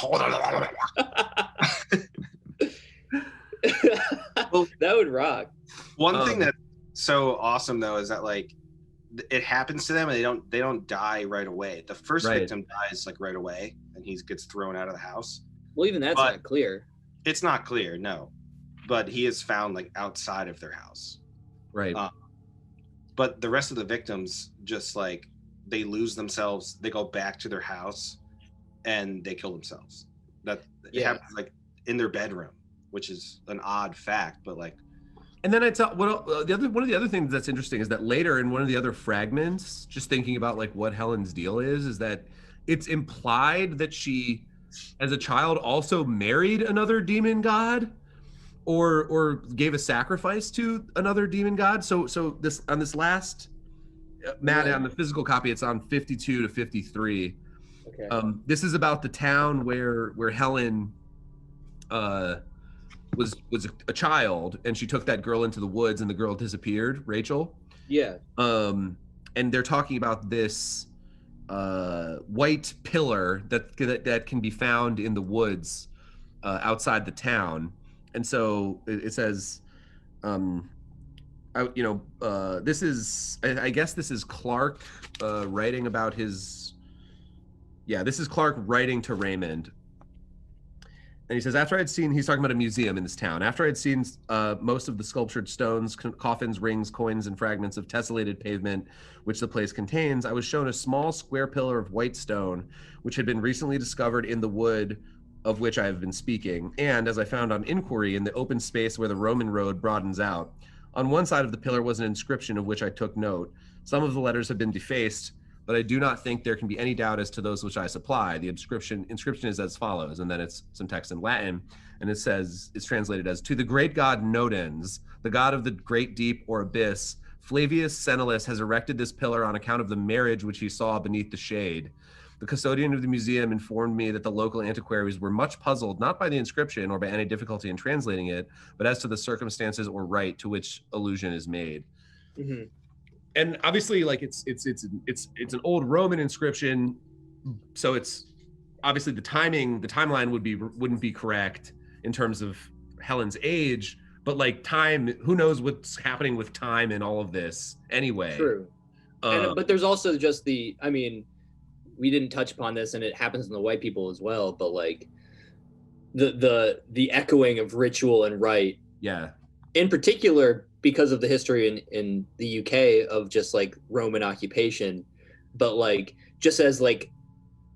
That would rock. One thing that's so awesome though is that like it happens to them and they don't die right away. The first Right. victim dies like right away and he gets thrown out of the house. Well, even that's But- not clear. It's not clear, no, but he is found like outside of their house. Right. But the rest of the victims just like they lose themselves. They go back to their house and they kill themselves. That it Yeah. happens like in their bedroom, which is an odd fact, but like And then one of the other things that's interesting is that later in one of the other fragments, just thinking about like what Helen's deal is that it's implied that she, as a child, also married another demon god, or gave a sacrifice to another demon god. So this on this last, Matt, Right. on the physical copy, it's on 52 to 53. Okay. This is about the town where Helen was a child, and she took that girl into the woods, and the girl disappeared, Rachel. Yeah. And they're talking about this white pillar that can be found in the woods outside the town. And so it says, this is, I guess this is Clark writing about his, this is Clark writing to Raymond. And he says, after I'd seen, he's talking about a museum in this town. After I'd seen most of the sculptured stones, coffins, rings, coins, and fragments of tessellated pavement, which the place contains, I was shown a small square pillar of white stone, which had been recently discovered in the wood of which I have been speaking. And as I found on inquiry, in the open space where the Roman road broadens out, on one side of the pillar was an inscription of which I took note. Some of the letters have been defaced, but I do not think there can be any doubt as to those which I supply. The inscription is as follows, and then it's some text in Latin, and it says, it's translated as, to the great god Nodens, the god of the great deep or abyss, Flavius Senelus has erected this pillar on account of the marriage which he saw beneath the shade. The custodian of the museum informed me that the local antiquaries were much puzzled, not by the inscription or by any difficulty in translating it, but as to the circumstances or rite to which allusion is made. Mm-hmm. And obviously, like it's an old Roman inscription, so it's obviously the timeline wouldn't be correct in terms of Helen's age, but like time, who knows what's happening with time in all of this anyway. True. But there's also just we didn't touch upon this, and it happens in the white people as well, but like the echoing of ritual and rite. Yeah. In particular, because of the history in the UK of just like Roman occupation, but like just as like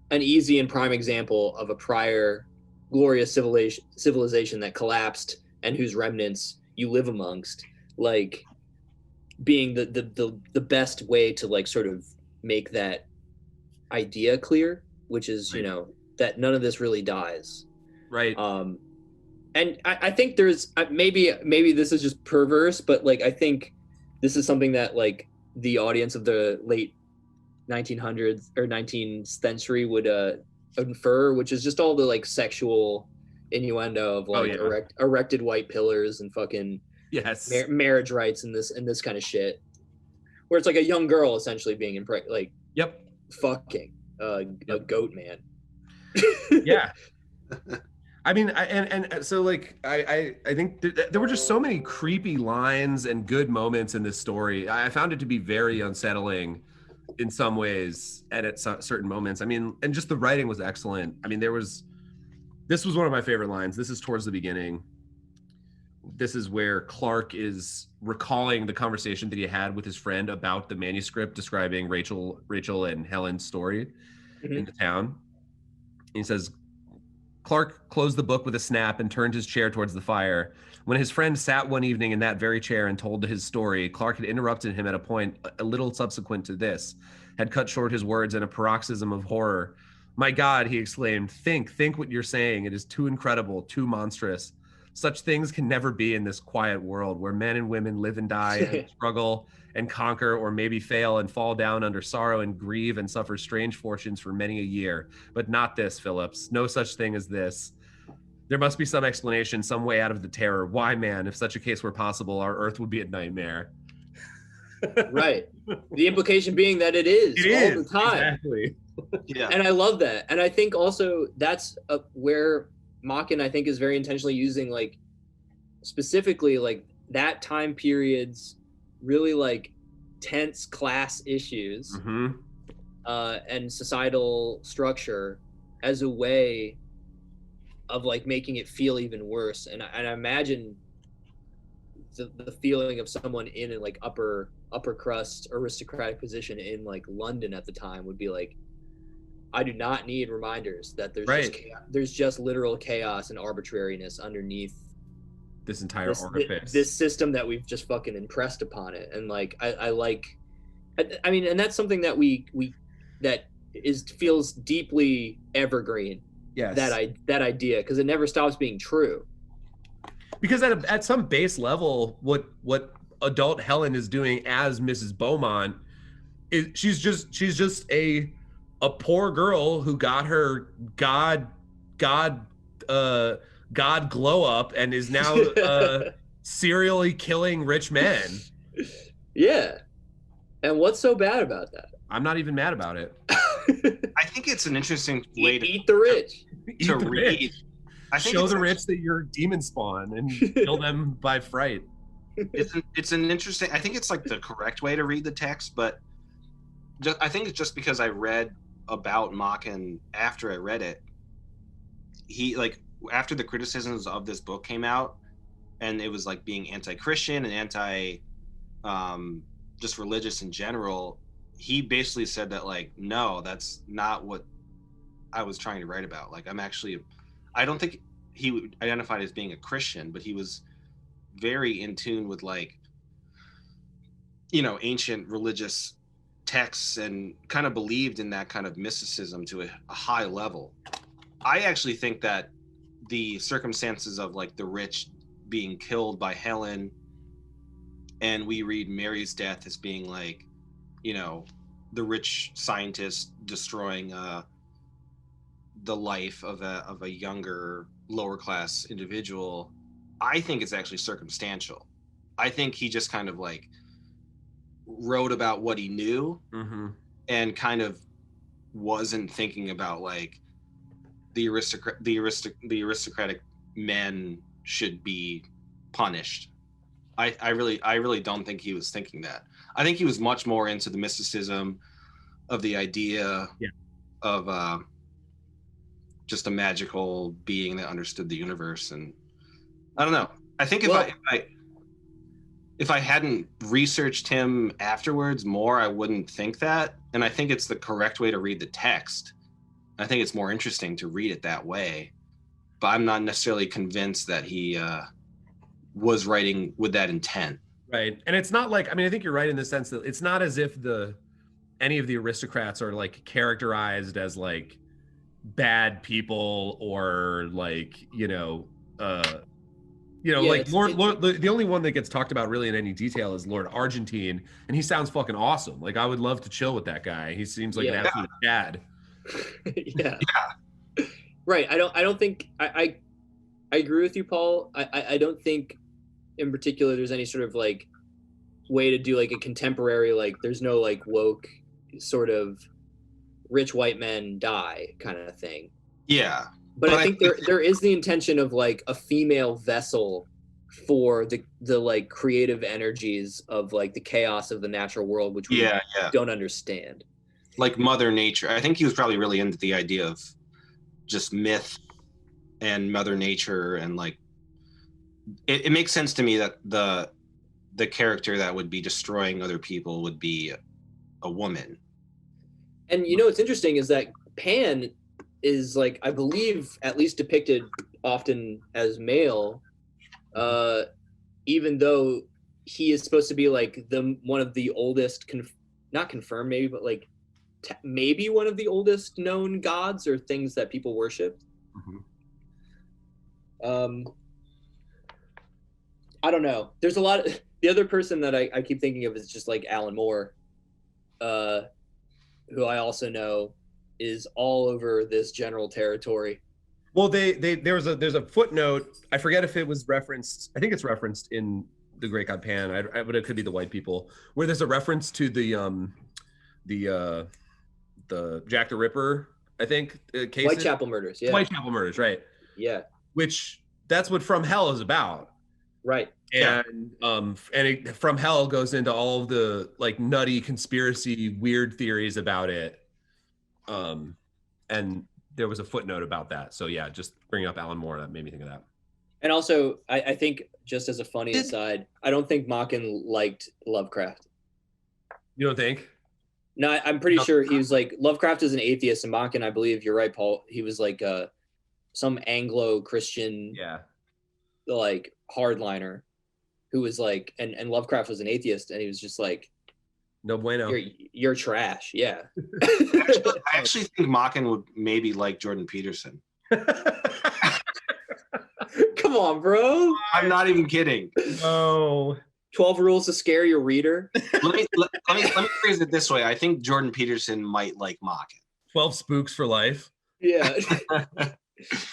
an easy and prime example of a prior glorious civilization that collapsed and whose remnants you live amongst, like being the best way to like sort of make that idea clear, which is, you know, that none of this really dies. Right. And I think there's maybe this is just perverse, but like I think this is something that like the audience of the late 1900s or 19th century would infer, which is just all the like sexual innuendo of like erected white pillars and fucking marriage rights and this kind of shit, where it's like a young girl essentially being fucking a goat man. Yeah. I mean, so like I think there were just so many creepy lines and good moments in this story. I found it to be very unsettling in some ways and at certain moments. I mean, and just the writing was excellent. I mean, this was one of my favorite lines. This is towards the beginning. This is where Clark is recalling the conversation that he had with his friend about the manuscript describing Rachel and Helen's story in the town. And he says, Clark closed the book with a snap and turned his chair towards the fire. When his friend sat one evening in that very chair and told his story, Clark had interrupted him at a point a little subsequent to this, had cut short his words in a paroxysm of horror. My God, he exclaimed, think what you're saying. It is too incredible, too monstrous. Such things can never be in this quiet world where men and women live and die and struggle and conquer, or maybe fail and fall down under sorrow and grieve and suffer strange fortunes for many a year. But not this, Phillips. No such thing as this. There must be some explanation, some way out of the terror. Why, man, if such a case were possible, our earth would be a nightmare. Right. The implication being that it is all the time. Exactly. Yeah. And I love that. And I think also that's where Machen, I think, is very intentionally using like specifically like that time period's really like tense class issues and societal structure as a way of like making it feel even worse. And I imagine the feeling of someone in a like upper crust aristocratic position in like London at the time would be like, I do not need reminders that there's just literal chaos and arbitrariness underneath this entire orifice, this system that we've just fucking impressed upon it. And like I mean, and that's something that we feels deeply evergreen. Yes, that idea, because it never stops being true. Because at some base level, what adult Helen is doing as Mrs. Beaumont is she's just a poor girl who got her God glow up and is now serially killing rich men. Yeah. And what's so bad about that? I'm not even mad about it. I think it's an interesting way to Eat the rich. Eat the read. rich. I think Show it's the rich that you're demon spawn and kill them by fright. it's an interesting. I think it's like the correct way to read the text, but I think it's just because I read about Machen after I read it. He like after the criticisms of this book came out, and it was like being anti-Christian and anti, just religious in general. He basically said that like, no, that's not what I was trying to write about. Like, I don't think he identified as being a Christian, but he was very in tune with like, ancient religious texts and kind of believed in that kind of mysticism to a high level. I actually think that the circumstances of like the rich being killed by Helen, and we read Mary's death as being like, the rich scientist destroying the life of a younger, lower class individual. I think it's actually circumstantial. I think he just kind of like wrote about what he knew, and kind of wasn't thinking about like the aristocratic men should be punished. I really don't think he was thinking that. I think he was much more into the mysticism of the idea of just a magical being that understood the universe. And I don't know. I think if I hadn't researched him afterwards more, I wouldn't think that. And I think it's the correct way to read the text. I think it's more interesting to read it that way. But I'm not necessarily convinced that he was writing with that intent. Right. And it's not like, I mean, I think you're right in the sense that it's not as if any of the aristocrats are like characterized as like bad people or like, like the only one that gets talked about really in any detail is Lord Argentine, and he sounds fucking awesome. Like I would love to chill with that guy. He seems like an absolute dad. Yeah. Right. I don't think I agree with you, Paul. I don't think in particular there's any sort of like way to do like a contemporary, like there's no like woke sort of rich white men die kind of thing. Yeah. But I think there is the intention of like a female vessel for the like creative energies of like the chaos of the natural world, which we don't understand. Like Mother Nature. I think he was probably really into the idea of just myth and Mother Nature, and like it makes sense to me that the character that would be destroying other people would be a woman. And what's interesting is that Pan is like, I believe, at least depicted often as male, even though he is supposed to be like one of the oldest, not confirmed maybe, but like maybe one of the oldest known gods or things that people worship. I don't know. There's a lot of, the other person that I keep thinking of is just like Alan Moore, who I also know is all over this general territory. Well, there's a footnote. I forget if it was referenced. I think it's referenced in The Great God Pan, but it could be the white people, where there's a reference to the Jack the Ripper, I think, case. Whitechapel murders, yeah. Whitechapel murders, right? Yeah. Which that's what From Hell is about. Right. And From Hell goes into all of the like nutty conspiracy weird theories about it. And there was a footnote about that. So yeah, just bringing up Alan Moore, that made me think of that. And also, I think, just as a funny aside, I don't think Machen liked Lovecraft. You don't think? No, I'm pretty sure he was like, Lovecraft is an atheist, and Machen, I believe you're right, Paul, he was like some Anglo-Christian, like hardliner who was like, and Lovecraft was an atheist, and he was just like, no bueno. You're trash. Yeah. I actually think Machen would maybe like Jordan Peterson. Come on, bro. I'm not even kidding. No. 12 Rules to Scare Your Reader. Let me phrase it this way. I think Jordan Peterson might like Machen. 12 Spooks for Life. Yeah.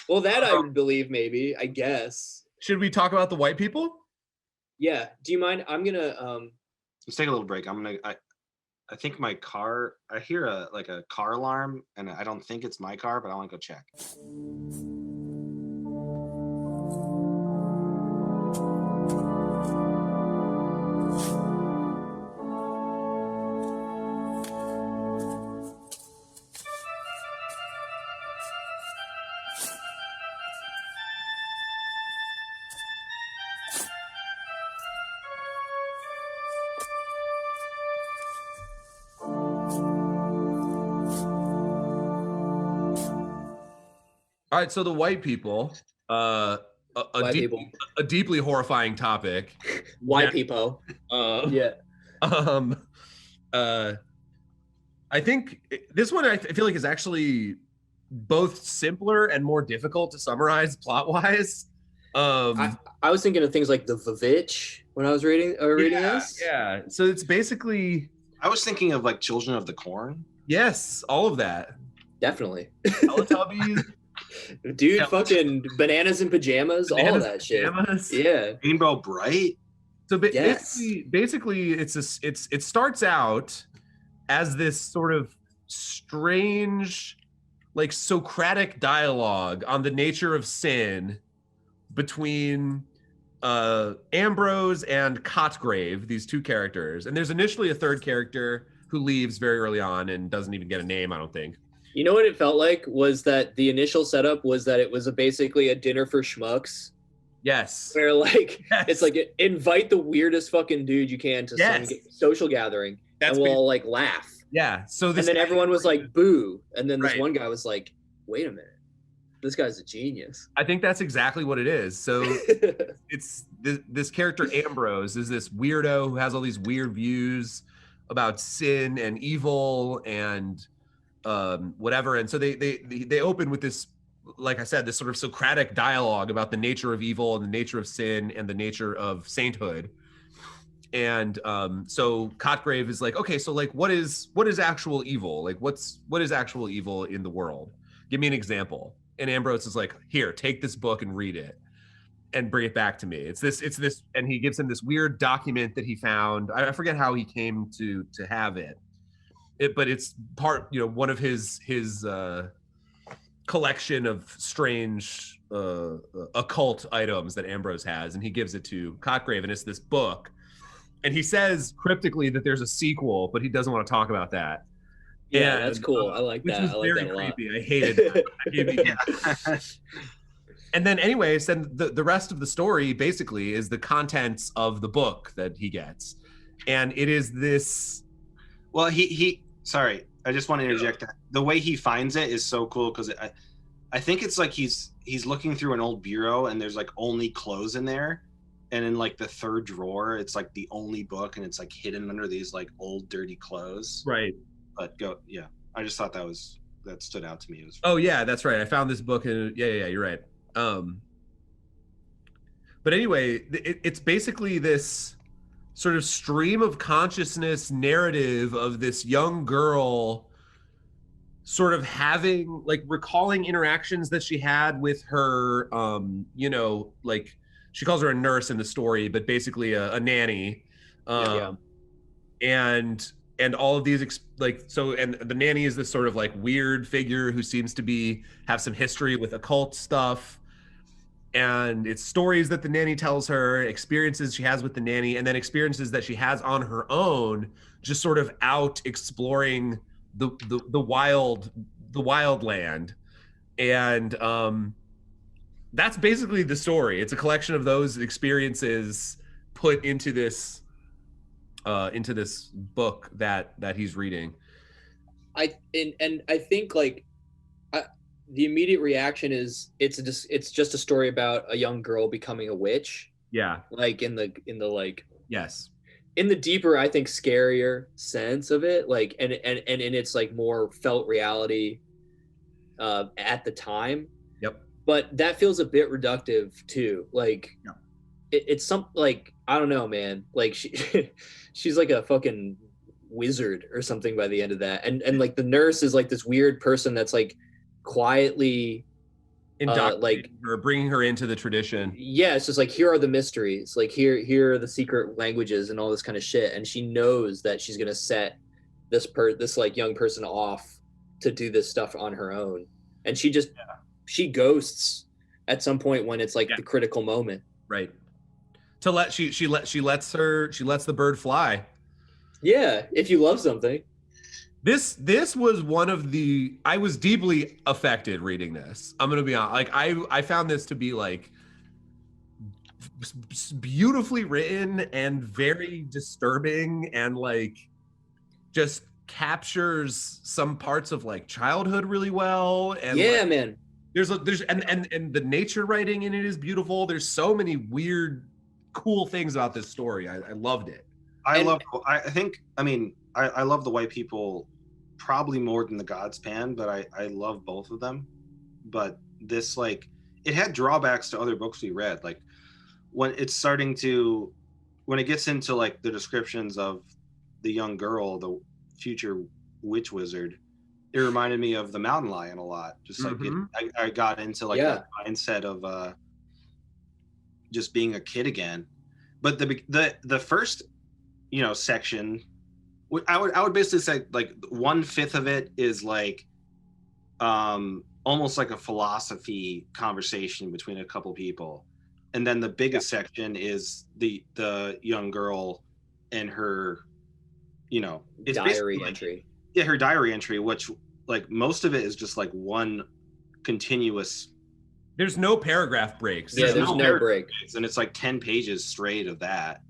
Well, that I would believe, maybe, I guess. Should we talk about the white people? Yeah. Do you mind? I'm gonna let's take a little break. I think my car. I hear a car alarm, and I don't think it's my car, but I want to go check. All right, so the white people, White people. a deeply horrifying topic. White Yeah. people. Yeah. I think this one I feel like is actually both simpler and more difficult to summarize plot-wise. I was thinking of things like the Vavitch when I was reading this. Yeah. So it's basically, I was thinking of like Children of the Corn. yes, all of that. Definitely. Teletubbies, Dude, Yeah. fucking bananas in pajamas, all Bananas that in shit. pajamas. Yeah. Rainbow Bright. So Yes. basically, it starts out as this sort of strange, like Socratic dialogue on the nature of sin between Ambrose and Cotgrave, these two characters. And there's initially a third character who leaves very early on and doesn't even get a name, I don't think. You know what it felt like was that the initial setup was that it was basically a dinner for schmucks. Yes. Where like Yes. it's like invite the weirdest fucking dude you can to Yes. some social gathering, That's and we'll all like laugh. Yeah. So And this then everyone was like boo, and then this Right. one guy was like, "Wait a minute, this guy's a genius." I think that's exactly what it is. So it's this character Ambrose is this weirdo who has all these weird views about sin and evil and whatever. And so they open with this, like I said, this sort of Socratic dialogue about the nature of evil and the nature of sin and the nature of sainthood. And so Cotgrave is like, okay, so like what is actual evil? Like what is actual evil in the world? Give me an example. And Ambrose is like, here, take this book and read it and bring it back to me. It's this, and he gives him this weird document that he found. I forget how he came to have it. But it's part, one of his collection of strange occult items that Ambrose has, and he gives it to Cotgrave, and it's this book. And he says cryptically that there's a sequel, but he doesn't want to talk about that. Yeah, And, that's cool. I like which that. was I like very that a lot. creepy. I hated it. And then anyways, then the rest of the story basically is the contents of the book that he gets. And it is this. Well, he sorry, I just want to interject that. The way he finds it is so cool because I think it's like he's looking through an old bureau and there's like only clothes in there. And in like the third drawer, it's like the only book and it's like hidden under these like old dirty clothes. Right. But yeah. I just thought that stood out to me. It was Oh yeah, that's right. I found this book and yeah, you're right. But anyway, it's basically this sort of stream of consciousness narrative of this young girl sort of having, like, recalling interactions that she had with her, like, she calls her a nurse in the story, but basically a nanny. And all of these and the nanny is this sort of like weird figure who seems to have some history with occult stuff. And it's stories that the nanny tells her, experiences she has with the nanny, and then experiences that she has on her own, just sort of out exploring the wild land. And that's basically the story. It's a collection of those experiences put into this book that he's reading. I think like the immediate reaction is it's just a story about a young girl becoming a witch. Yeah. Like in the like, yes, in the deeper, I think, scarier sense of it, like and in its like more felt reality at the time. Yep. But that feels a bit reductive too. Like it's some, like, I don't know, man. Like she's like a fucking wizard or something by the end of that. And like the nurse is like this weird person that's like quietly indoctrinating her, bringing her into the tradition. Yeah, it's just like, here are the mysteries, like here are the secret languages and all this kind of shit, and she knows that she's gonna set this like young person off to do this stuff on her own, and she ghosts at some point when it's like the critical moment. Right. To let she lets the bird fly. Yeah, if you love something. This was one of the, I was deeply affected reading this. I'm gonna be honest. Like I found this to be like beautifully written and very disturbing, and like just captures some parts of like childhood really well. And yeah, man. There's and the nature writing in it is beautiful. There's so many weird, cool things about this story. I loved it. I love the white people probably more than the Godspan, but I love both of them. But this, like, it had drawbacks to other books we read. Like when it gets into like the descriptions of the young girl, the future witch wizard, it reminded me of the Mountain Lion a lot. Just like I got into like that mindset of just being a kid again. But the first, section, I would basically say like 1/5 of it is like almost like a philosophy conversation between a couple people, and then the biggest section is the young girl and her, it's diary entry. Yeah, her diary entry, which like most of it is just like one continuous. There's no paragraph breaks. There's no break, and it's like 10 pages straight of that.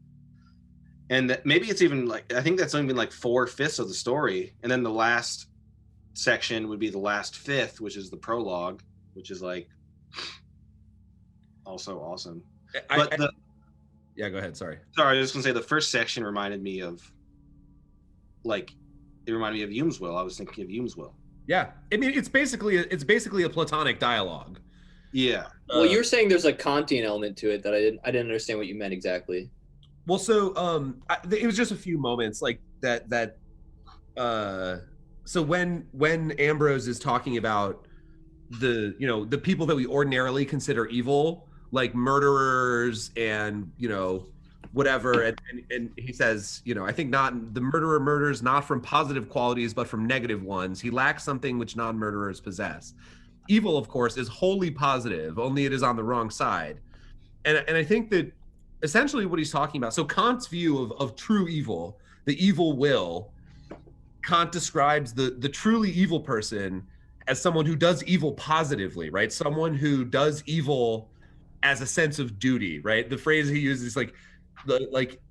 And maybe it's even like, I think that's only been like 4/5 of the story, and then the last section would be the last fifth, which is the prologue, which is like also awesome. Go ahead. Sorry, I was just gonna say the first section reminded me of Eumswell. I was thinking of Eumswell. Yeah, I mean it's basically a platonic dialogue. Yeah. Well, you're saying there's a Kantian element to it that I didn't understand what you meant exactly. Well, so it was just a few moments like that. So when Ambrose is talking about the people that we ordinarily consider evil, like murderers and whatever, and he says, I think not the murderer murders not from positive qualities but from negative ones. He lacks something which non-murderers possess. Evil, of course, is wholly positive, only it is on the wrong side. And I think that essentially what he's talking about, so Kant's view of true evil, the evil will, Kant describes the truly evil person as someone who does evil positively, right? Someone who does evil as a sense of duty, right? The phrase he uses is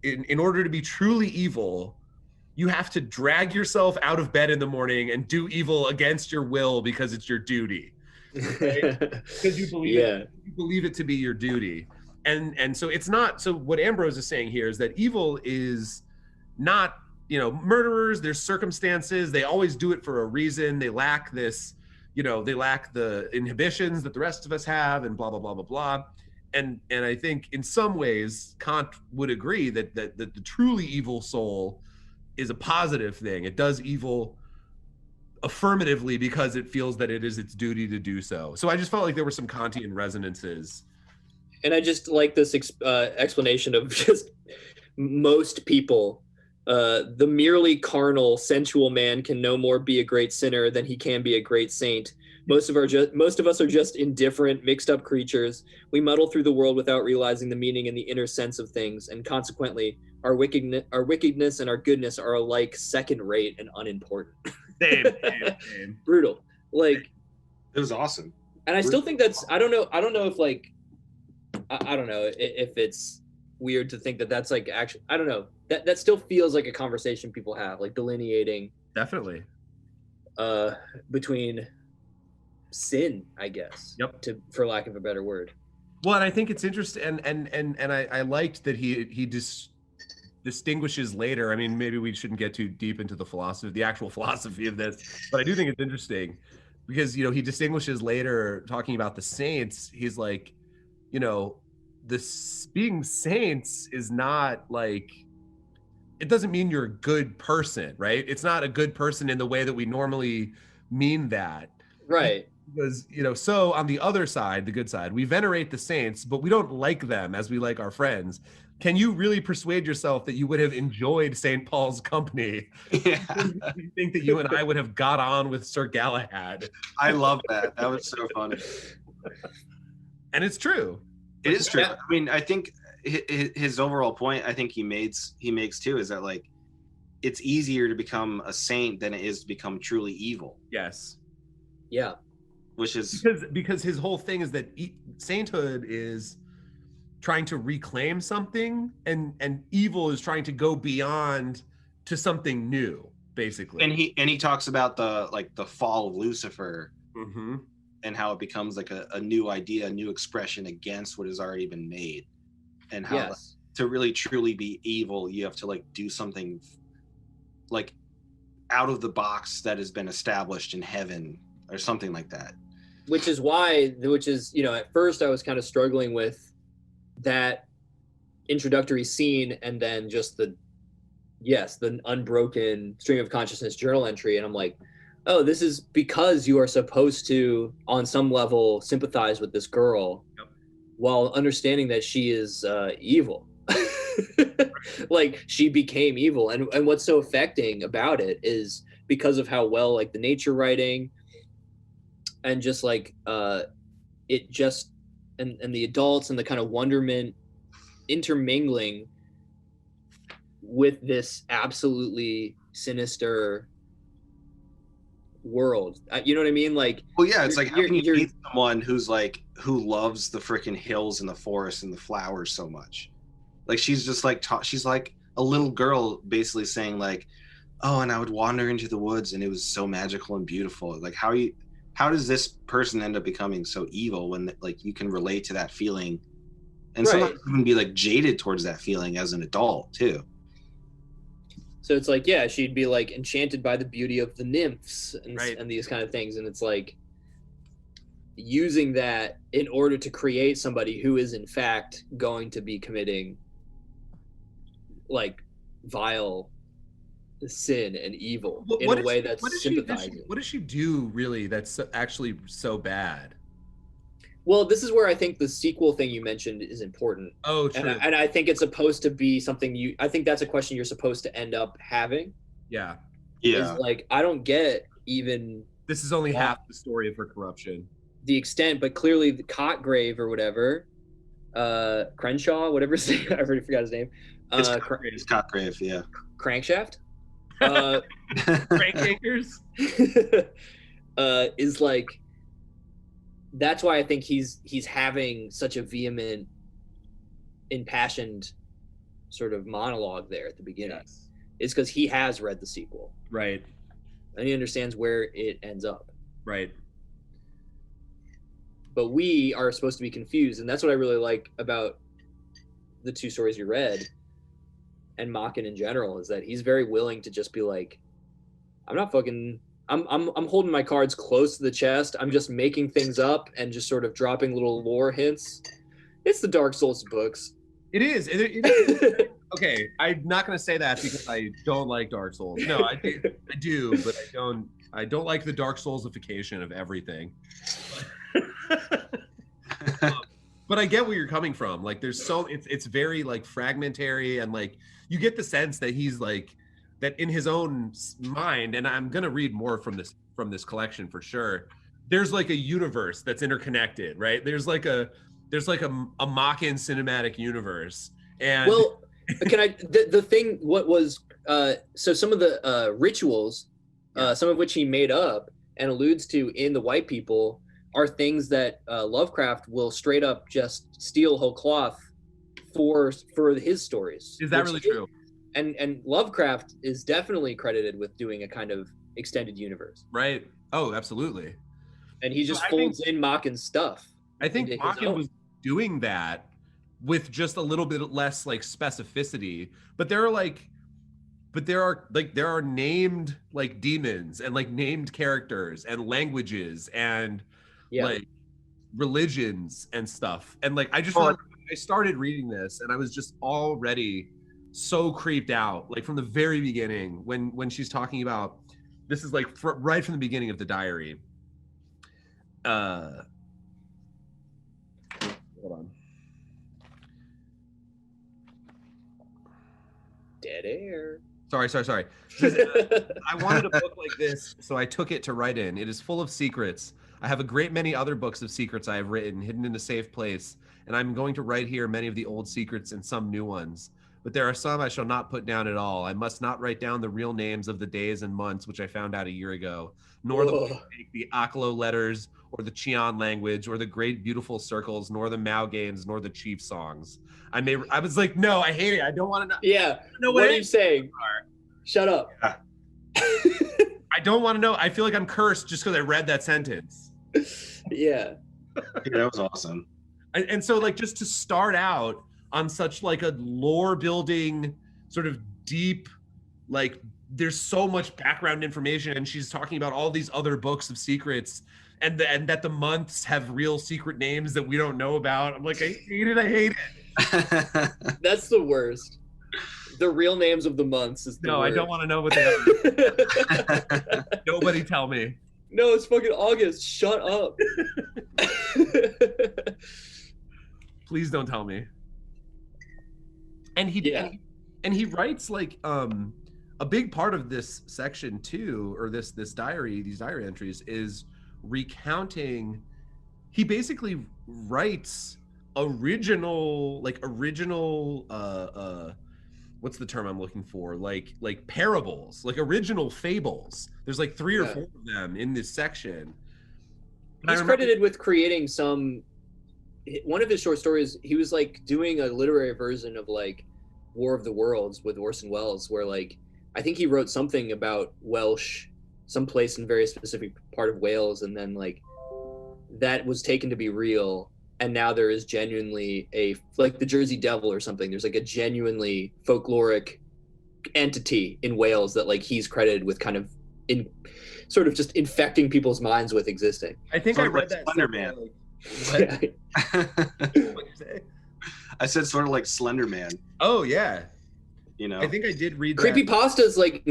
in order to be truly evil, you have to drag yourself out of bed in the morning and do evil against your will because it's your duty, right? Because you believe it to be your duty. And so it's not, so what Ambrose is saying here is that evil is not, murderers, there's circumstances, they always do it for a reason. They lack this, they lack the inhibitions that the rest of us have, and blah, blah, blah, blah, blah. And I think in some ways, Kant would agree that the truly evil soul is a positive thing. It does evil affirmatively because it feels that it is its duty to do so. So I just felt like there were some Kantian resonances. And I just like this explanation of just most people. The merely carnal, sensual man can no more be a great sinner than he can be a great saint. Most of us are just indifferent, mixed up creatures. We muddle through the world without realizing the meaning and the inner sense of things, and consequently, our wickedness and our goodness are alike second-rate and unimportant. Same. Brutal. Like, it was awesome. And I still think that's, I don't know if like, I don't know if it's weird to think that that's like actually, I don't know, that still feels like a conversation people have, like delineating definitely between sin, I guess. Yep. For lack of a better word. Well, and I think it's interesting, and I liked that he distinguishes later. I mean, maybe we shouldn't get too deep into the actual philosophy of this, but I do think it's interesting because he distinguishes later talking about the saints. He's like, being saints is not like, it doesn't mean you're a good person, right? It's not a good person in the way that we normally mean that. Right. Because, so on the other side, the good side, we venerate the saints, but we don't like them as we like our friends. can you really persuade yourself that you would have enjoyed St. Paul's company? Yeah, You think that you and I would have got on with Sir Galahad? I love that. That was so funny. And it's true. It is true. Yeah. I mean, I think his overall point, I think he makes too, is that like it's easier to become a saint than it is to become truly evil. Yes. Yeah. Which is because his whole thing is that sainthood is trying to reclaim something, and evil is trying to go beyond to something new, basically. and he talks about the fall of Lucifer, Mm-hmm. and how it becomes like a new idea, a new expression against what has already been made, and how Yes. to really truly be evil, you have to like do something like out of the box that has been established in heaven or something like that. Which is at first I was kind of struggling with that introductory scene, and then just the unbroken stream of consciousness journal entry, and I'm like, oh, this is because you are supposed to on some level sympathize with this girl. Yep. While understanding that she is evil. Like, she became evil, and what's so affecting about it is because of how well like the nature writing and just like it just and the adults and the kind of wonderment intermingling with this absolutely sinister world. You know what I mean? Like, Well, yeah, it's like, how can you you're- meet someone who loves the freaking hills and the forest and the flowers so much? Like, she's just like she's like a little girl basically saying like, oh, and I would wander into the woods and it was so magical and beautiful. Like, how does this person end up becoming so evil when like you can relate to that feeling, and Right. sometimes even be like jaded towards that feeling as an adult too. So it's like, yeah, she'd be like enchanted by the beauty of the nymphs and, Right. and these kind of things. And it's like using that in order to create somebody who is in fact going to be committing like vile sin and evil in a way that's sympathizing. What does she do really that's actually so bad? Well, this is where I think the sequel thing you mentioned is important. Oh, true. And I think it's supposed to be something I think that's a question you're supposed to end up having. Yeah. Is like, I don't get even This is only half the story of her corruption. the extent, but clearly the Cotgrave or whatever, Crenshaw, whatever his name, I already forgot his name. It's Cotgrave, yeah. Crankshaft. Crank anchors? Is like, that's why I think he's having such a vehement, impassioned sort of monologue there at the beginning. Yes. It's because he has read the sequel. Right. And he understands where it ends up. Right. But we are supposed to be confused, and that's what I really like about the two stories you read and Machen in general, is that he's very willing to just be like, I'm holding my cards close to the chest. I'm just making things up and just sort of dropping little lore hints. It's the Dark Souls books. It is. It is. Okay, I'm not going to say that because I don't like Dark Souls. No, I do, but I don't like the Dark Soulsification of everything. But I get where you're coming from. Like, it's very like fragmentary, and like you get the sense that he's like that in his own mind. And I'm gonna read more from this collection for sure. There's like a universe that's interconnected, right? There's like a Machen cinematic universe. And well, can I the thing what was so some of the rituals, some of which he made up and alludes to in the White People, are things that Lovecraft will straight up just steal whole cloth for his stories. Is that really true? And Lovecraft is definitely credited with doing a kind of extended universe. Right. Oh, absolutely. And he just folds in Machen's stuff. I think Machen was doing that with just a little bit less like specificity, but there are named like demons and like named characters and languages and like religions and stuff. And like I started reading this and I was just already so creeped out, like from the very beginning when she's talking about, this is like right from the beginning of the diary. Hold on. Dead air. Sorry. I wanted a book like this, so I took it to write in. It is full of secrets. I have a great many other books of secrets I have written, hidden in a safe place, and I'm going to write here many of the old secrets and some new ones. But there are some I shall not put down at all. I must not write down the real names of the days and months which I found out a year ago, nor the way to make the Aklo letters, or the Cheon language, or the great beautiful circles, nor the Mao games, nor the chief songs. I was like, no, I hate it. I don't want to know. Yeah. What are you saying? Shut up. Yeah. I don't want to know. I feel like I'm cursed just because I read that sentence. Yeah. That was awesome. And so, like, just to start out on such like a lore building, sort of deep, like, there's so much background information, and she's talking about all these other books of secrets, and that the months have real secret names that we don't know about. I'm like, I hate it. That's the worst. The real names of the months is the No, worst. I don't want to know what they are. Nobody tell me. No, it's fucking August. Shut up. Please don't tell me. And he writes like a big part of this section too, or these diary entries, is recounting. He basically writes original what's the term I'm looking for? Like parables, like original fables. There's like 3 or 4 of them in this section. He's credited with creating one of his short stories. He was like doing a literary version of like War of the Worlds with Orson Welles, where like I think he wrote something about Welsh, someplace in a very specific part of Wales, and then like that was taken to be real. And now there is genuinely like the Jersey Devil or something. There's like a genuinely folkloric entity in Wales that like he's credited with kind of sort of just infecting people's minds with existing. I think I read that Slender Man. Like, What'd you say? I said sort of like Slender Man. oh yeah. You know, I think I did read that. Creepypasta is like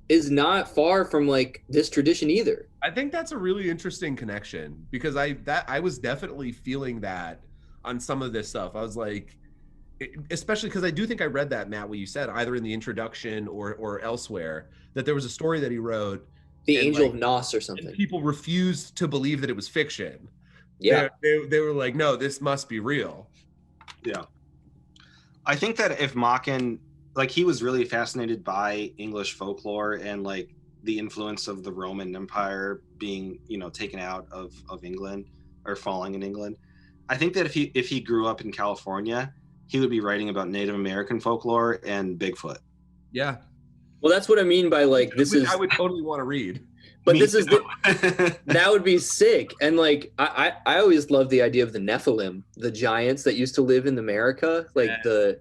is not far from like this tradition either. I think that's a really interesting connection, because I was definitely feeling that on some of this stuff. I was like, especially because I do think I read that, Matt, what you said, either in the introduction or elsewhere, that there was a story that he wrote, The Angel of Nos or something. and people refused to believe that it was fiction. Yeah. They were like, no, this must be real. Yeah. I think that if Machen, like, he was really fascinated by English folklore and like the influence of the Roman Empire being, you know, taken out of England or falling in England. I think that if he grew up in California, he would be writing about Native American folklore and Bigfoot. Yeah. Well, that's what I mean by like I would totally want to read. But Me this is too. that would be sick. And like I always loved the idea of the Nephilim, the giants that used to live in America, like the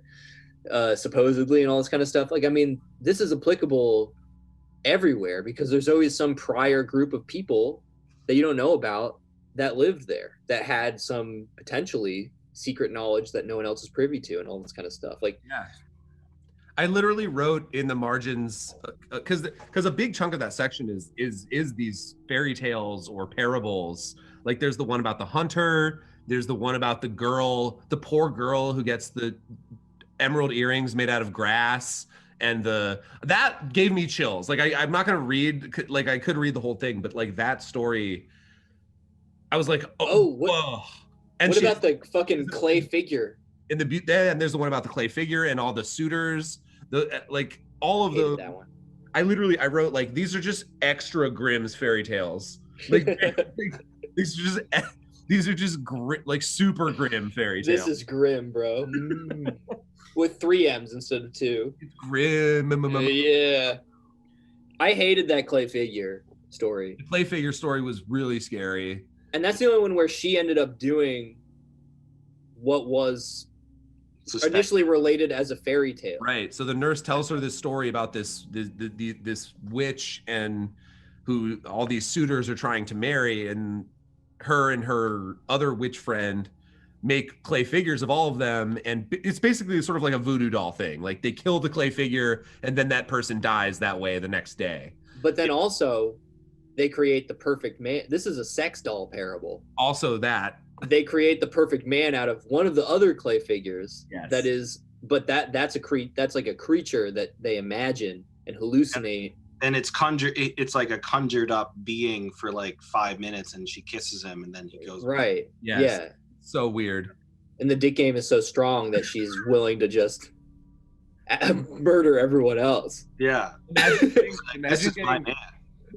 supposedly and all this kind of stuff. Like, I mean, this is applicable everywhere because there's always some prior group of people that you don't know about that lived there, that had some potentially secret knowledge that no one else is privy to, and all this kind of stuff. Like, yeah, I literally wrote in the margins, because a big chunk of that section is these fairy tales or parables. Like, there's the one about the hunter, there's the one about the poor girl who gets the emerald earrings made out of grass, and that gave me chills. Like, I'm not gonna read, like, I could read the whole thing, but like that story, I was like, whoa. And what about the fucking clay figure? And there's the one about the clay figure and all the suitors, all of the. That one. I wrote like, these are just extra Grimm's fairy tales. Like, these are just like super grim fairy tales. This is grim, bro. With 3 M's instead of 2. It's grim. Yeah. I hated that clay figure story. The clay figure story was really scary. And that's the only one where she ended up doing what was initially related as a fairy tale. Right. So the nurse tells her this story about this witch, and who all these suitors are trying to marry, and her other witch friend make clay figures of all of them, and it's basically sort of like a voodoo doll thing. Like, they kill the clay figure and then that person dies that way the next day. But then also they create the perfect man. This is a sex doll parable. Also that. They create the perfect man out of one of the other clay figures. Yes. That is but that's like a creature that they imagine and hallucinate. And it's like a conjured up being for like 5 minutes, and she kisses him, and then he goes Right. Yes. Yeah. So weird. And the dick game is so strong that she's willing to just murder everyone else. Yeah.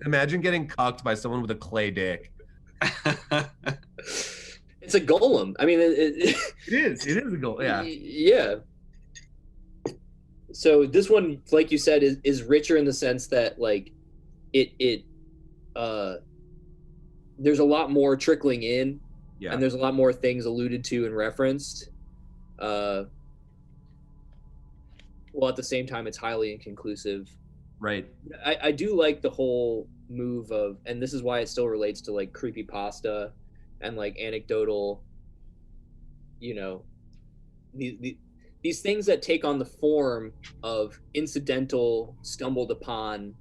Imagine getting cucked by someone with a clay dick. It's a golem. I mean, It is a golem. Yeah. Yeah. So this one, like you said, is richer in the sense that like there's a lot more trickling in, and there's a lot more things alluded to and referenced. While at the same time, it's highly inconclusive. Right. I do like the whole move of, and this is why it still relates to like creepypasta and like anecdotal, these things that take on the form of incidental, stumbled upon,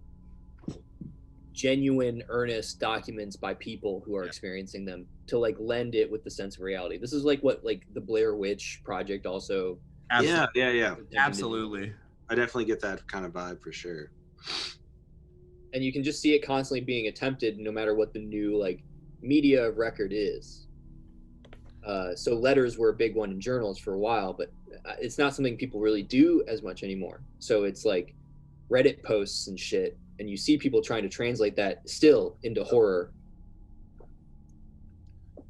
genuine, earnest documents by people who are experiencing them to like lend it with the sense of reality. This is like what like the Blair Witch Project also. Yeah. Absolutely. I definitely get that kind of vibe for sure. And you can just see it constantly being attempted no matter what the new like media of record is. So letters were a big one in journals for a while, but it's not something people really do as much anymore. So it's like Reddit posts and shit, and you see people trying to translate that still into horror.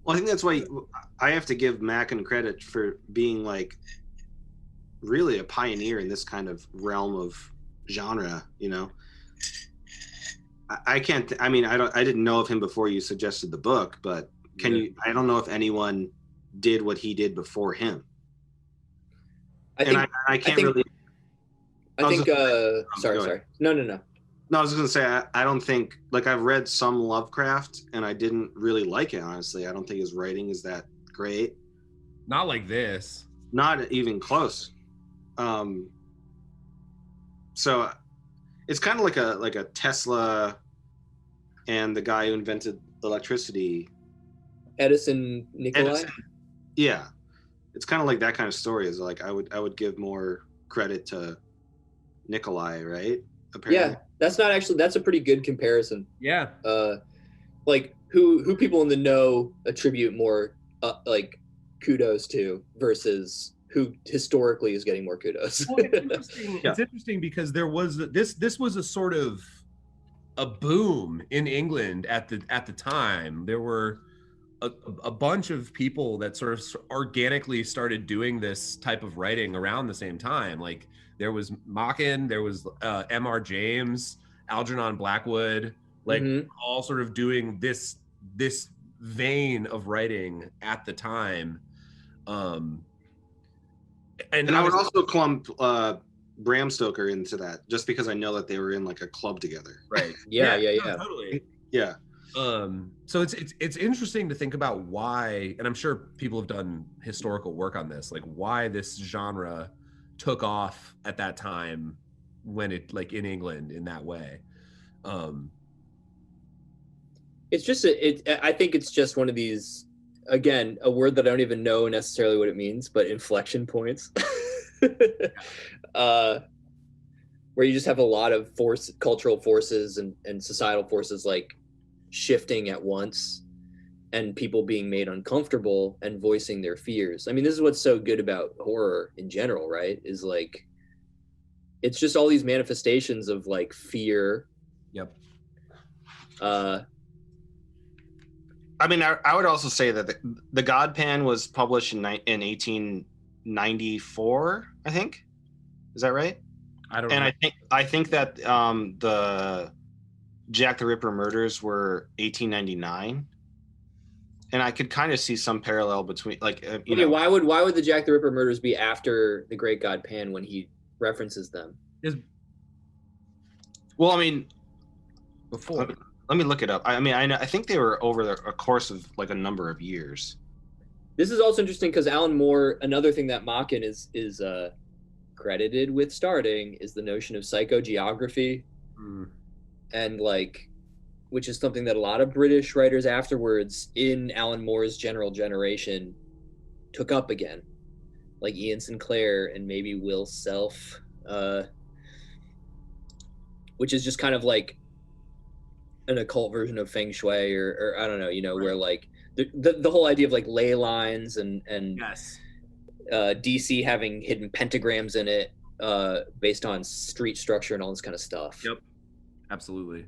Well, I think that's why I have to give Machen credit for being like really a pioneer in this kind of realm of genre. I can't. I mean, I didn't know of him before you suggested the book, but I don't know if anyone did what he did before him. I think. Sorry. No. No, I was going to say I don't think, like, I've read some Lovecraft and I didn't really like it, honestly. I don't think his writing is that great. Not like this. Not even close. So it's kind of like a Tesla and the guy who invented electricity. Edison Nikolai? Yeah. It's kind of like that kind of story. Is like I would give more credit to Nikolai, right? Apparently. Yeah, that's a pretty good comparison. Yeah. Like who people in the know attribute more like kudos to versus who historically is getting more kudos. Well, it's interesting. It's interesting because there was this was a sort of a boom in England at the time. There were a bunch of people that sort of organically started doing this type of writing around the same time. Like there was Machen, there was M.R. James, Algernon Blackwood, like all sort of doing this vein of writing at the time. And I would also clump Bram Stoker into that, just because I know that they were in like a club together. Right. Yeah. Totally. Yeah. So it's interesting to think about why, and I'm sure people have done historical work on this, like why this genre took off at that time when it, like in England in that way. It's just I think it's just one of these, again, a word that I don't even know necessarily what it means, but inflection points. Where you just have a lot of cultural forces and societal forces like shifting at once, and people being made uncomfortable and voicing their fears. I mean, this is what's so good about horror in general, right? Is like, it's just all these manifestations of like fear. Yep. I mean, I would also say that the Godpan was published in 1894, I think. Is that right? I don't know. And I think that the Jack the Ripper murders were 1899. And I could kind of see some parallel between, like, why would the Jack the Ripper murders be after the Great God Pan when he references them? Well, I mean, before. Let me look it up. I think they were over a course of like a number of years. This is also interesting because Alan Moore, another thing that Machen is credited with starting is the notion of psychogeography, and like, which is something that a lot of British writers afterwards in Alan Moore's general generation took up again. like Ian Sinclair and maybe Will Self, which is just kind of like an occult version of feng shui, or I don't know, where like the whole idea of like ley lines and Yes. DC having hidden pentagrams in it, based on street structure and all this kind of stuff. Yep. Absolutely.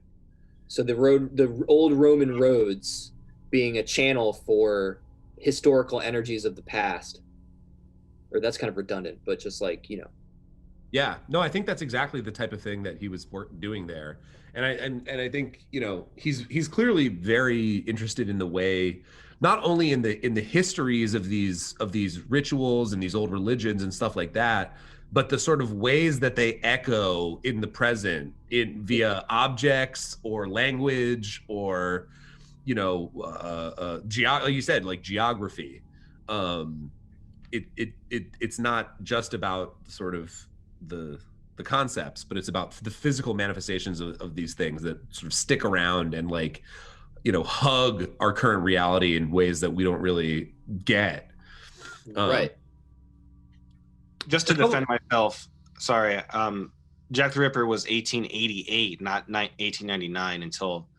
So the old Roman roads being a channel for historical energies of the past, or that's kind of redundant, but just like, Yeah, no, I think that's exactly the type of thing that he was doing there, and I think he's clearly very interested in the way, not only in the histories of these rituals and these old religions and stuff like that, but the sort of ways that they echo in the present, via objects or language or like you said, like geography. It's not just about sort of the concepts, but it's about the physical manifestations of these things that sort of stick around and like hug our current reality in ways that we don't really get. Right. Just to defend myself, sorry, Jack the Ripper was 1888, not 1899 until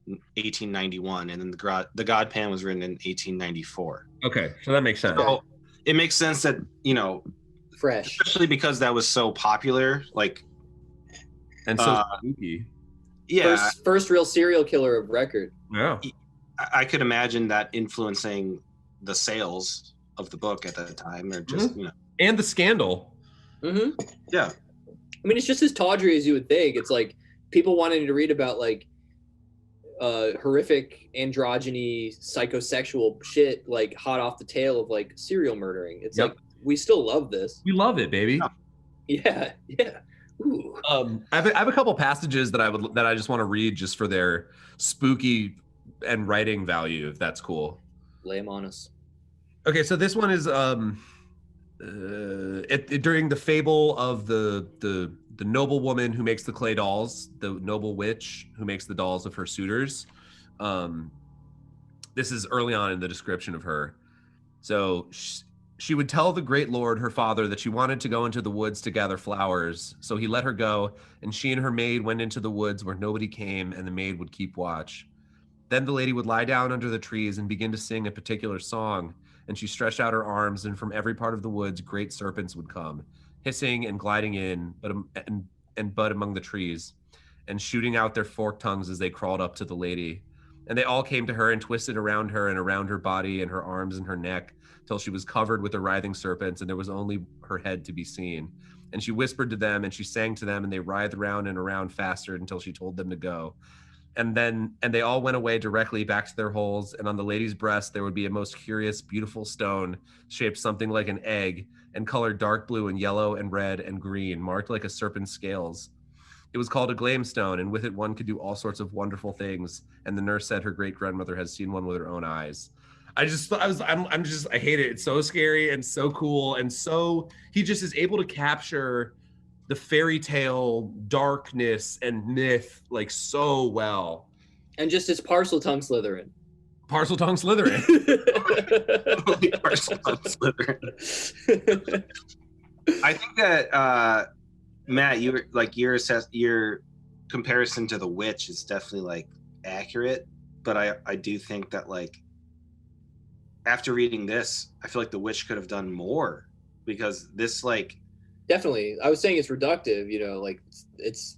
1891, and then the God Pan was written in 1894. Okay, so that makes sense. So it makes sense that fresh, especially because that was so popular, like, and so spooky. Yeah, first real serial killer of record. Yeah, I could imagine that influencing the sales of the book at that time, or just and the scandal. Mm-hmm. Yeah, I mean, it's just as tawdry as you would think. It's like people wanting to read about like horrific androgyny, psychosexual shit, like hot off the tail of like serial murdering. It's like, we still love this. We love it, baby. Yeah. Ooh. I have a couple passages that I just want to read just for their spooky and writing value, if that's cool. Lay them on us. Okay, so this one is during the fable of the noble woman who makes the clay dolls, the noble witch who makes the dolls of her suitors. This is early on in the description of her. So she would tell the great lord, her father, that she wanted to go into the woods to gather flowers. So he let her go, and she and her maid went into the woods where nobody came, and the maid would keep watch. Then the lady would lie down under the trees and begin to sing a particular song, and she stretched out her arms, and from every part of the woods great serpents would come, hissing and gliding in, but among the trees, and shooting out their forked tongues as they crawled up to the lady. And they all came to her and twisted around her and around her body and her arms and her neck, till she was covered with the writhing serpents, and there was only her head to be seen. And she whispered to them, and she sang to them, and they writhed around and around faster until she told them to go. And they all went away directly back to their holes, and on the lady's breast there would be a most curious, beautiful stone, shaped something like an egg, and colored dark blue and yellow and red and green, marked like a serpent's scales. It was called a glamestone, and with it one could do all sorts of wonderful things, and the nurse said her great-grandmother had seen one with her own eyes. I hate it. It's so scary and so cool, and so he just is able to capture the fairy tale darkness and myth like so well. And just his parcel tongue Slytherin. Parcel tongue Slytherin. Parcel tongue Slytherin. I think that Matt, your comparison to the witch is definitely like accurate, but I do think that like after reading this, I feel like the witch could have done more, because this like definitely, I was saying it's reductive, like it's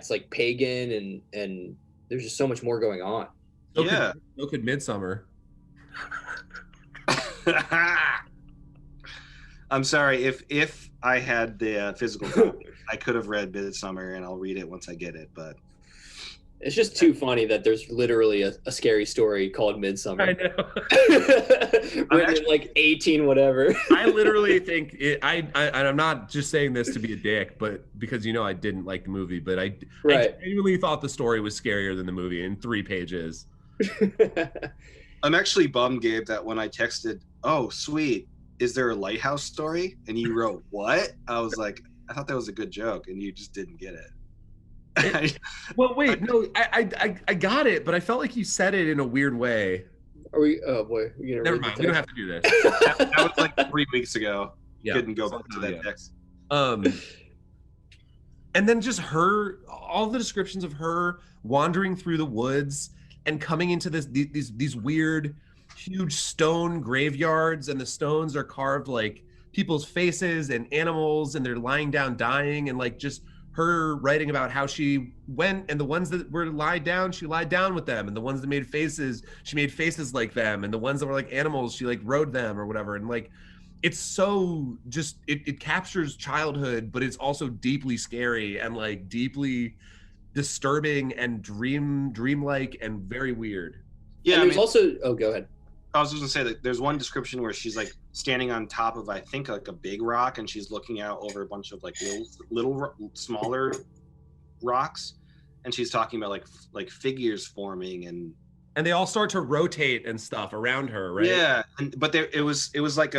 like pagan and there's just so much more going on. So could Midsummer. I'm sorry, if I had the physical copy, I could have read Midsummer, and I'll read it once I get it, but it's just too funny that there's literally a scary story called Midsummer. I know. Written in like 18 whatever. I literally think I'm not just saying this to be a dick, but because I didn't like the movie, but I genuinely thought the story was scarier than the movie in 3 pages. I'm actually bummed, Gabe, that when I texted, "Oh, sweet, is there a lighthouse story?" and you wrote, "What?" I was like, I thought that was a good joke, and you just didn't get it. Well, wait, no, I got it, but I felt like you said it in a weird way. Are we? Oh boy, never mind. We don't have to do this. That was like 3 weeks ago. Yeah. couldn't go back to that Yeah. text. And then just all the descriptions of her wandering through the woods and coming into these weird, huge stone graveyards, and the stones are carved like people's faces and animals, and they're lying down dying, and like just her writing about how she went, and the ones that were lied down, she lied down with them, and the ones that made faces, she made faces like them, and the ones that were like animals, she like rode them or whatever. And like, it's so just it captures childhood, but it's also deeply scary and like deeply disturbing and dreamlike and very weird. Yeah, and there's also go ahead. I was just gonna say that there's one description where she's like standing on top of, I think, like a big rock, and she's looking out over a bunch of like little smaller rocks, and she's talking about like figures forming, and they all start to rotate and stuff around her, right? Yeah, but it was like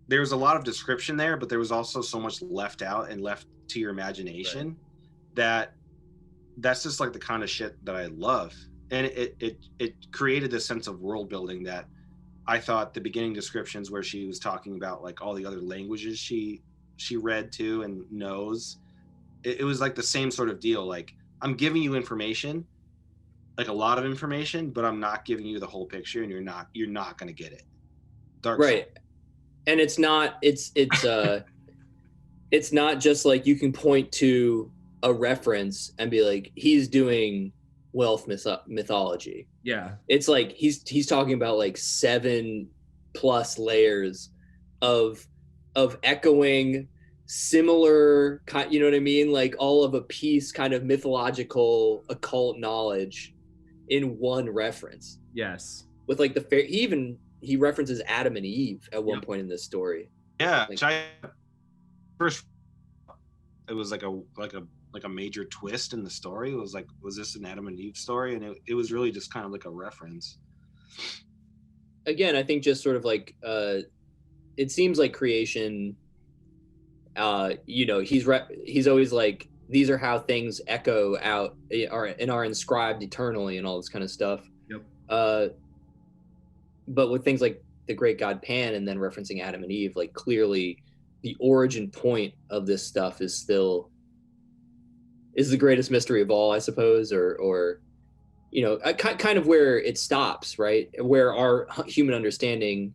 there was a lot of description there, but there was also so much left out and left to your imagination, right, that's just like the kind of shit that I love. And it created this sense of world building that I thought the beginning descriptions where she was talking about like all the other languages she read to and knows, it was like the same sort of deal. Like, I'm giving you information, like a lot of information, but I'm not giving you the whole picture, and you're not going to get it. Dark right Soul. And it's not not just like you can point to a reference and be like, he's doing Welsh mythology. Yeah, it's like he's talking about like 7+ layers of echoing similar kind, you know what I mean, like all of a piece kind of mythological occult knowledge in one reference. Yes, with like he references Adam and Eve at one point in this story. Yeah, like, first it was like a major twist in the story. It was like, was this an Adam and Eve story? And it was really just kind of like a reference. Again, I think just sort of like it seems like creation. He's always like, these are how things echo out and are inscribed eternally and all this kind of stuff. Yep. But with things like the great god Pan and then referencing Adam and Eve, like clearly the origin point of this stuff is the greatest mystery of all, I suppose, or kind of where it stops, right? Where our human understanding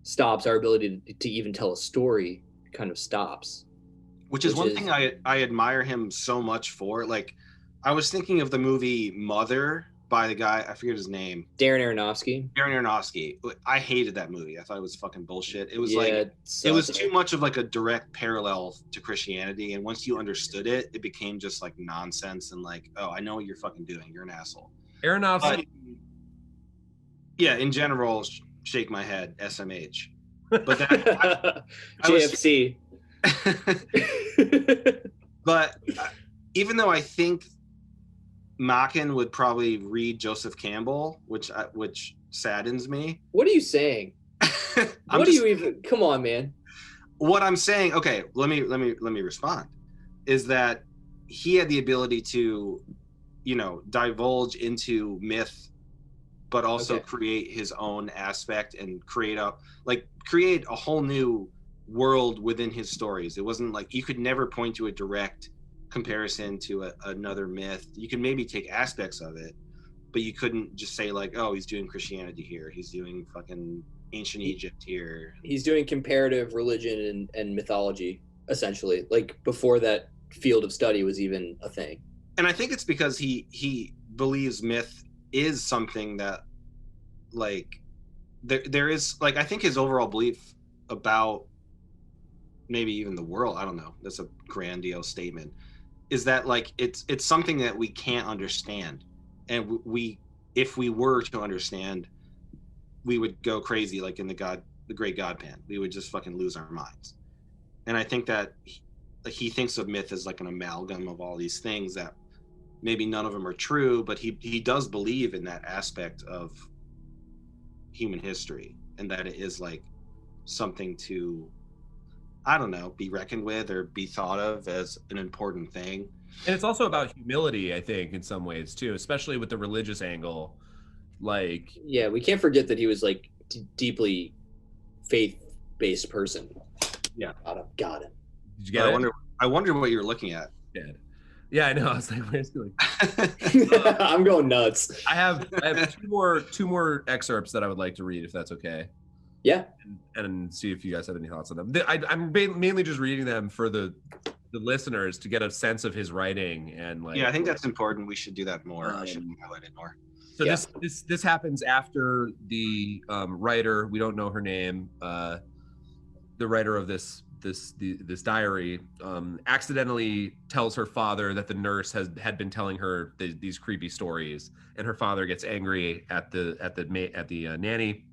stops, our ability to even tell a story kind of stops. Which is one thing I admire him so much for. Like, I was thinking of the movie Mother by the guy, I forget his name. Darren Aronofsky. I hated that movie. I thought it was fucking bullshit. It was it was too much of like a direct parallel to Christianity. And once you understood it, it became just like nonsense and like, oh, I know what you're fucking doing. You're an asshole. Aronofsky. Yeah, in general, shake my head, SMH. But then JFC. But even though I think Machen would probably read Joseph Campbell, which saddens me. What are you saying? Come on, man. What I'm saying, okay, let me respond, is that he had the ability to, divulge into myth, but also create his own aspect and create a whole new world within his stories. It wasn't like you could never point to a direct comparison to another myth. You can maybe take aspects of it, but you couldn't just say like, oh, he's doing Christianity here, he's doing fucking ancient Egypt here. He's doing comparative religion and mythology, essentially, like before that field of study was even a thing. And I think it's because he believes myth is something that, like, there is, like, I think his overall belief about maybe even the world, I don't know, that's a grandiose statement, is that like it's something that we can't understand, and if we were to understand, we would go crazy, like in the great god Pan. We would just fucking lose our minds. And I think that he thinks of myth as like an amalgam of all these things that maybe none of them are true, but he does believe in that aspect of human history, and that it is like something to, I don't know, be reckoned with or be thought of as an important thing. And it's also about humility, I think, in some ways too, especially with the religious angle. Like, yeah, we can't forget that he was like deeply faith-based person. Yeah. Got him. Did you get it? I wonder what you're looking at. Yeah, I know. I was like, where's it going? I'm going nuts. I have two more excerpts that I would like to read, if that's okay. Yeah. And see if you guys have any thoughts on them. I'm mainly just reading them for the listeners to get a sense of his writing and like. Yeah, I think that's important. We should do that more. I should highlight it more. So this happens after the writer, we don't know her name, the writer of this diary accidentally tells her father that the nurse had been telling her these creepy stories, and her father gets angry at the nanny,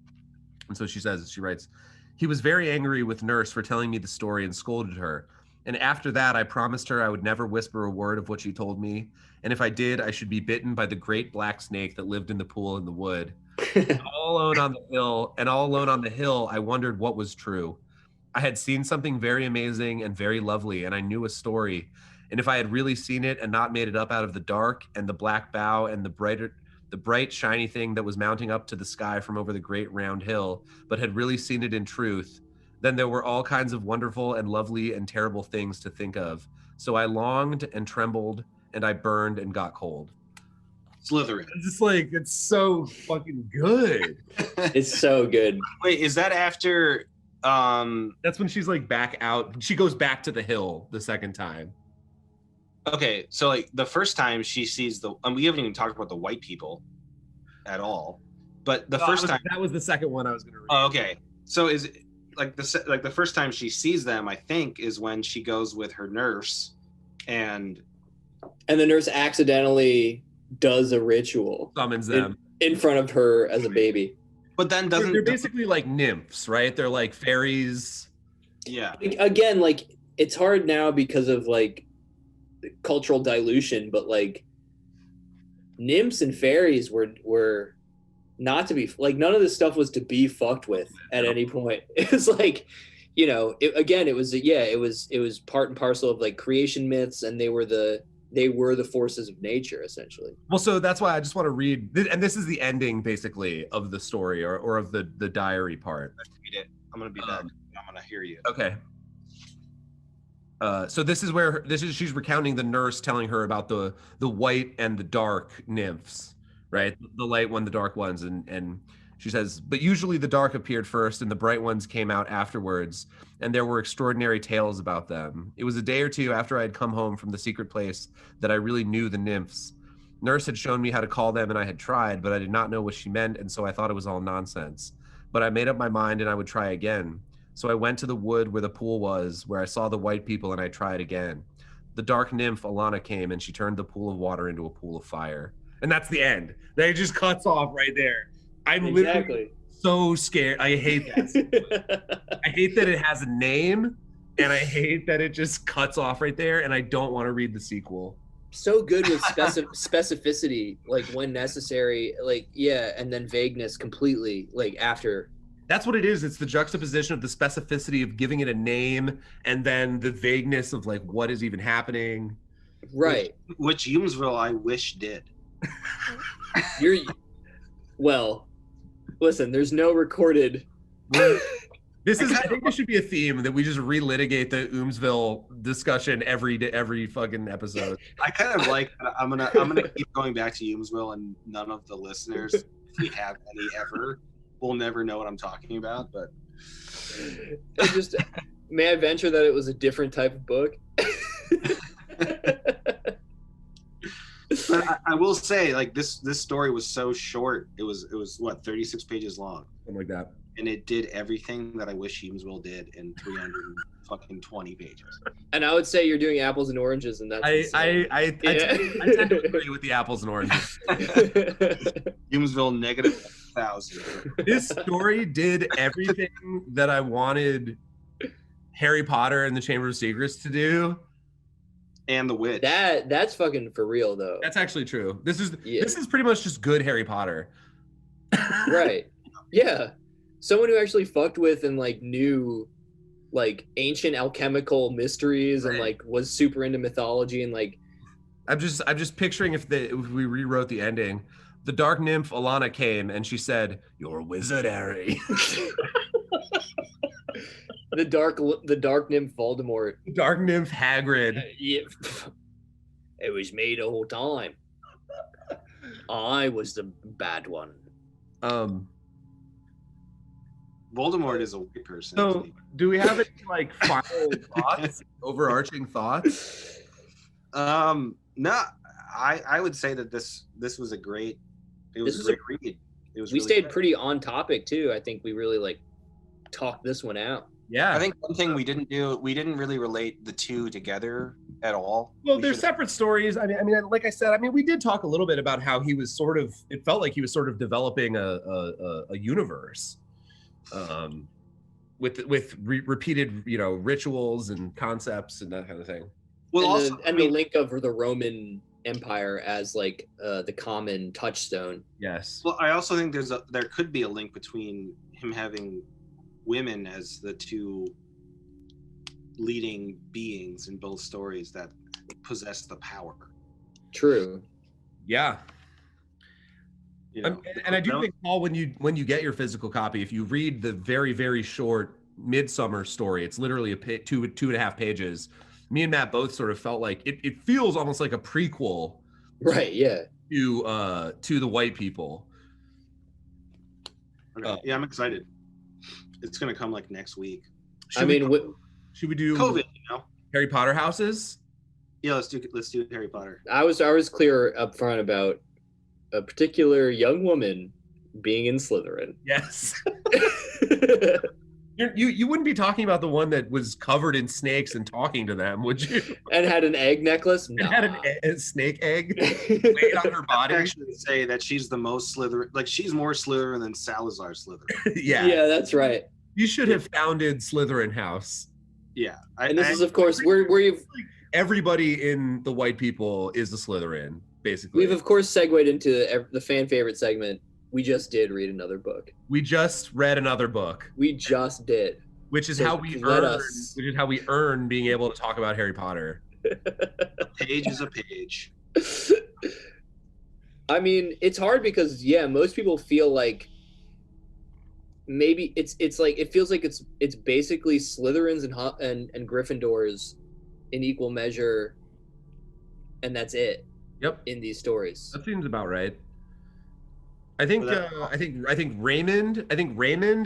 and so she writes, "He was very angry with nurse for telling me the story and scolded her. And after that, I promised her I would never whisper a word of what she told me. And if I did, I should be bitten by the great black snake that lived in the pool in the wood. All alone on the hill, I wondered what was true. I had seen something very amazing and very lovely, and I knew a story. And if I had really seen it and not made it up out of the dark and the black bough and the bright shiny thing that was mounting up to the sky from over the great round hill, but had really seen it in truth, then there were all kinds of wonderful and lovely and terrible things to think of. So I longed and trembled, and I burned and got cold." Slytherin. It's just like, it's so fucking good. It's so good. Wait, is that after? That's when she's like back out. She goes back to the hill the second time. Okay, so like the first time she sees we haven't even talked about the white people at all. But the first time that was the second one I was gonna read. Oh, okay. So is it like the first time she sees them, I think, is when she goes with her nurse, and the nurse accidentally does a ritual, summons them in front of her as a baby. But then they're basically like nymphs, right? They're like fairies. Yeah. Again, like it's hard now because of like cultural dilution, but like nymphs and fairies were not to be, like, none of this stuff was to be fucked with at any point. It was like, you know, it was part and parcel of like creation myths, and they were the forces of nature, essentially. Well, so that's why I just want to read, and this is the ending basically of the story or of the diary part. Read it. I'm gonna be back. I'm gonna hear you. Okay. So this is she's recounting the nurse telling her about the white and the dark nymphs, right? The light one, the dark ones, and she says, but usually the dark appeared first and the bright ones came out afterwards, and there were extraordinary tales about them. It was a day or two after I had come home from the secret place that I really knew the nymphs. Nurse had shown me how to call them, and I had tried, but I did not know what she meant, and so I thought it was all nonsense. But I made up my mind and I would try again. So I went to the wood where the pool was, where I saw the white people, and I tried again. The dark nymph, Alana, came, and she turned the pool of water into a pool of fire. And that's the end. That just cuts off right there. I'm literally so scared. I hate that. I hate that it has a name, and I hate that it just cuts off right there, and I don't want to read the sequel. So good with specificity, like when necessary, like, yeah, and then vagueness completely, like after. That's what it is. It's the juxtaposition of the specificity of giving it a name and then the vagueness of like what is even happening. Right. Which Humesville I wish did. Well, listen, there's no recorded. I think this should be a theme that we just relitigate the Oomsville discussion every fucking episode. I kind of like that. I'm gonna keep going back to Humesville, and none of the listeners, if we have any ever, will never know what I'm talking about. But may I venture that it was a different type of book? But I will say, like, this story was so short. It was what, 36 pages long, something like that, and it did everything that I wish Humesville did in 320 pages. And I would say you're doing apples and oranges, and that's I tend to agree with the apples and oranges. Humesville -1,000. This story did everything that I wanted Harry Potter and the Chamber of Secrets to do. And the witch. That's fucking for real, though. That's actually true. This is pretty much just good Harry Potter. Right. Yeah. Someone who actually fucked with and like knew like ancient alchemical mysteries, and like was super into mythology, and like I'm just picturing if we rewrote the ending. The dark nymph Alana came and she said, "You're a wizard, Harry." The dark nymph Voldemort. Dark nymph Hagrid. Yeah. It was me the whole time. I was the bad one. Voldemort is a white person. So, do we have any like final thoughts, overarching thoughts? No, I would say that this was a great. It was a great read. It was. We really stayed good. pretty on topic too. I think we really like talked this one out. Yeah. I think one thing we didn't really relate the two together at all. Well, We they're should've- separate stories. I mean, like I said, we did talk a little bit about how he was sort of. It felt like he was sort of developing a universe, with repeated, rituals and concepts and that kind of thing. Well, and also, the link of the Roman Empire as like the common touchstone. Yes. well, I also think there could be a link between him having women as the two leading beings in both stories that possess the power. True. Yeah. You know? And I do think, Paul, when you get your physical copy, if you read the very, very short Midsummer story, it's literally two and a half pages. Me and Matt both sort of felt like it feels almost like a prequel, Right. Yeah. to the white people. Okay. Yeah, I'm excited. It's gonna come like next week. Should we do COVID, Harry Potter houses? Yeah, let's do Harry Potter. I was clear up front about a particular young woman being in Slytherin. Yes. You wouldn't be talking about the one that was covered in snakes and talking to them, would you? And had an egg necklace. And had a snake egg laid on her I body. actually say that she's the most Slytherin. Like she's more Slytherin than Salazar Slytherin. Yeah. Yeah, that's right. You should have founded Slytherin House. Yeah, And this is, of course, where you've Everybody in the white people is the Slytherin, basically. we've of course segued into the fan favorite segment. We just did read another book. We just read another book, We just did. which is So how we let earn. us- Which is how we earn being able to talk about Harry Potter. a page is a page. I mean, it's hard because most people feel like maybe it's like it feels like it's basically Slytherins and Gryffindors in equal measure, and that's it Yep, in these stories. that seems about right. I think Raymond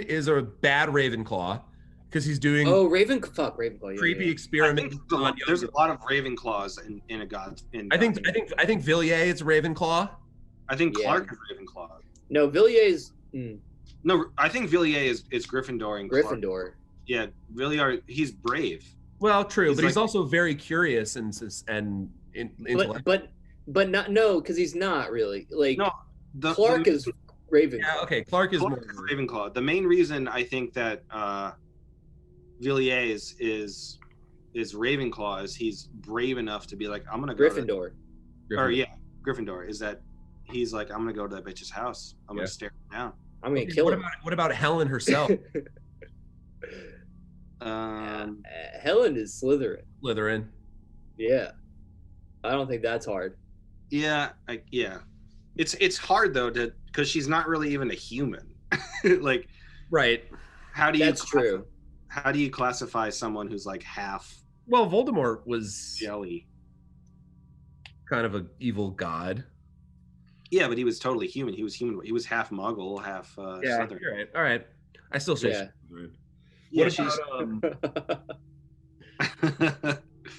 is a bad Ravenclaw because he's doing Ravenclaw. Yeah, creepy yeah. I experiments. think there's a lot of Ravenclaws in a god. I think Villiers is Ravenclaw. I think Yeah. Clark is Ravenclaw. No, Villiers No, I think Villiers is Gryffindor and Clark. Gryffindor. Yeah, Villiers, he's brave. Well, true, He's but he's like- also very curious and intellectual. But not because he's not really like No, Clark is Ravenclaw. Yeah, okay. Clark is Clark more. is Ravenclaw. The main reason I think that Villiers is Ravenclaw is he's brave enough to be like, I'm gonna go Gryffindor. Gryffindor is that he's like, I'm gonna go to that bitch's house. I'm gonna stare her down. I'm gonna Okay, kill what him. about what about Helen herself? Helen is Slytherin. Slytherin. Yeah, I don't think that's hard. Yeah, it's hard though because she's not really even a human. Like, Right. how do you That's true. How do you classify someone who's like half Well, Voldemort was jelly? kind of an evil god. Yeah, but he was totally human. He was human. He was half Muggle, half Slytherin. You're right. All right. I still say Yeah. Slytherin. Yeah, What she's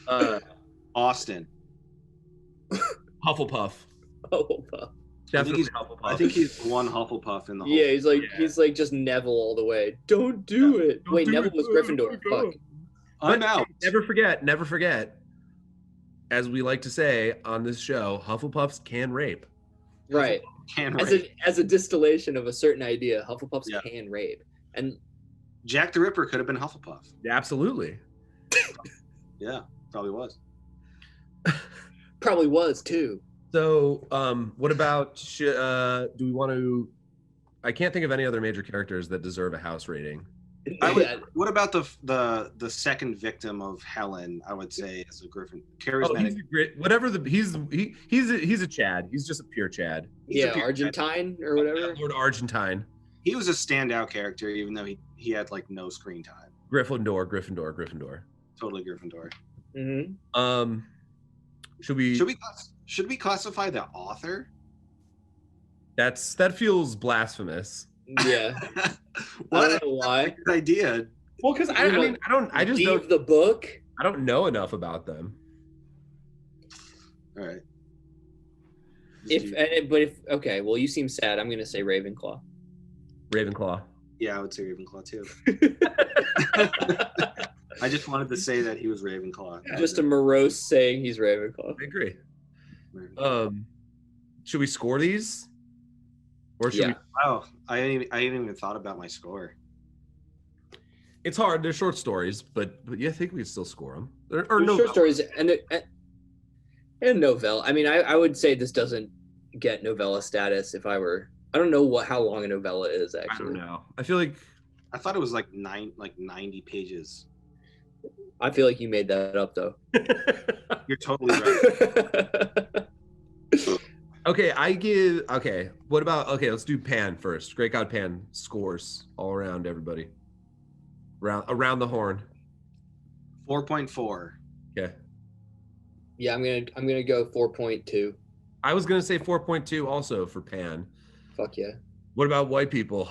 about Austin. Hufflepuff? Oh, fuck. Definitely he's- Hufflepuff. I think he's one Hufflepuff in the whole. Yeah, he's like Yeah. just Neville all the way. Don't do it. Don't Wait, do Neville it. was Oh my Gryffindor. God. Fuck. I'm But out. Never forget, as we like to say on this show, Hufflepuffs can rape. Right. Can As rape. a distillation of a certain idea, Hufflepuffs Yeah. can rape. And Jack the Ripper could have been Hufflepuff. Absolutely. Yeah, probably was. probably was too. So, what about? Do we want to? I can't think of any other major characters that deserve a house rating. Yeah. What about the second victim of Helen? I would say is a Griffin Oh, charismatic. he's a great. Whatever the he's a Chad. He's just a pure Chad. He's a Yeah, pure- Argentine or whatever. Lord Argentine. He was a standout character, even though he had like no screen time. Gryffindor. Totally Gryffindor. Mm-hmm. Should we classify the author? That feels blasphemous. Yeah. What? I don't know why. Good idea. Well, because I just leave the book. I don't know enough about them. All right. Okay, well, you seem sad. I'm gonna say Ravenclaw. Yeah, I would say Ravenclaw too. I just wanted to say that he was Ravenclaw. Just a morose saying he's Ravenclaw. I agree. Should we score these? Or should we? Oh, I haven't even thought about my score. It's hard. They're short stories, but yeah, I think we can still score them. Or no short stories and novella. I mean, I would say this doesn't get novella status if I were. I don't know how long a novella is actually. I don't know. I feel like I thought it was like 90 pages. I feel like you made that up though. You're totally right. Okay, what about let's do Pan first. Great God Pan scores all around everybody. Around the horn. 4.4. Okay. Yeah, I'm gonna go 4.2. I was gonna say 4.2 also for Pan. Fuck yeah. What about white people?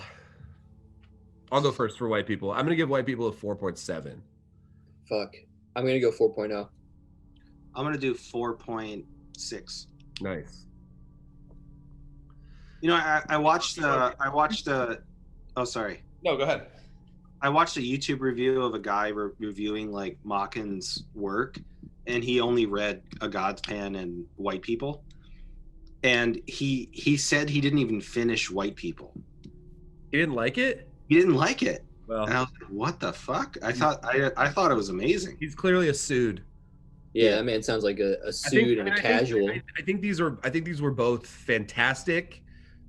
I'll go first for white people. I'm gonna give white people a 4.7. Fuck. I'm gonna go 4.0. I'm gonna do 4.6. Nice. You know, I watched oh, sorry. No, go ahead. I watched a YouTube review of a guy reviewing like Machen's work, and he only read A God's Pan and White People, and he said he didn't even finish White People. He didn't like it? He didn't like it. Well, and I was like, what the fuck? I thought it was amazing. He's clearly a sued. Yeah, that man sounds like a sued and a casual. I think these were both fantastic,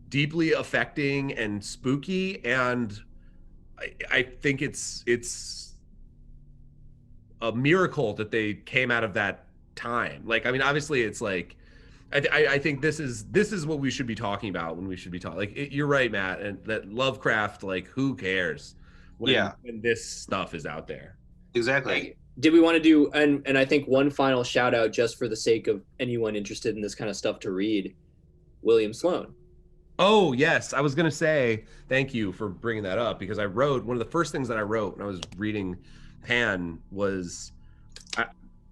deeply affecting and spooky, and I think it's a miracle that they came out of that time. Like, I mean, obviously it's like I think this is what we should be talking about when we should be talking. Like, you're right, Matt, and that Lovecraft, like, who cares when this stuff is out there? Exactly. Did we want to do and I think one final shout out just for the sake of anyone interested in this kind of stuff to read, William Sloane. Oh, yes. I was going to say thank you for bringing that up, because one of the first things that I wrote when I was reading Pan was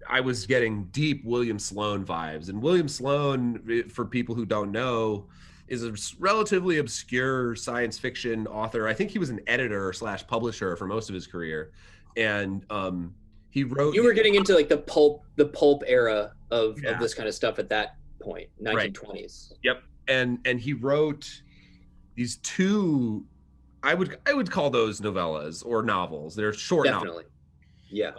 I was getting deep William Sloane vibes. And William Sloane, for people who don't know, is a relatively obscure science fiction author. I think he was an editor / publisher for most of his career. And he wrote... You were getting into like the pulp era of this kind of stuff at that point, 1920s. Right. Yep. And he wrote these two, I would call those novellas or novels. They're short novels. Yeah.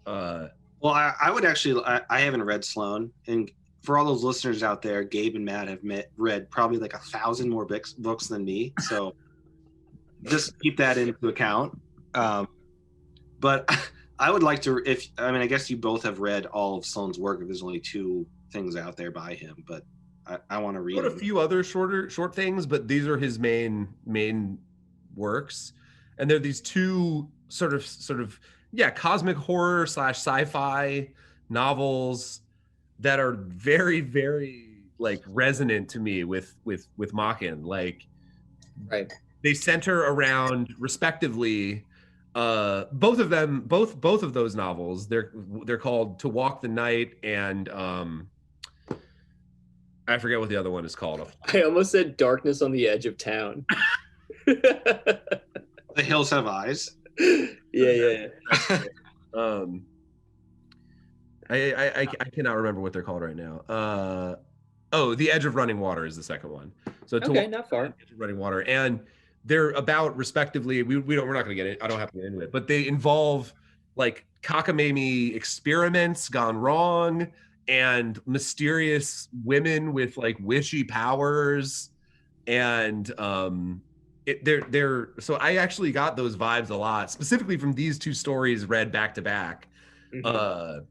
Well, I would actually, I haven't read Sloane, and for all those listeners out there, Gabe and Matt have read probably like 1,000 more books than me. So just keep that into account. But I would like to, I guess you both have read all of Sloane's work if there's only 2 things out there by him, but I want to read a few other short things, but these are his main works. And they're these 2 sort of cosmic horror / sci-fi novels that are very, very like resonant to me with Machen. Like, right. They center around respectively both of those novels. They're called To Walk the Night and I forget what the other one is called. I almost said Darkness on the Edge of Town. The Hills Have Eyes. Yeah. I cannot remember what they're called right now. The Edge of Running Water is the second one. So not far. Edge of Running Water, and they're about respectively. We're not going to get it. I don't have to get into it, but they involve like cockamamie experiments gone wrong and mysterious women with like witchy powers, and they're so I actually got those vibes a lot, specifically from these 2 stories read back to back. Mm-hmm.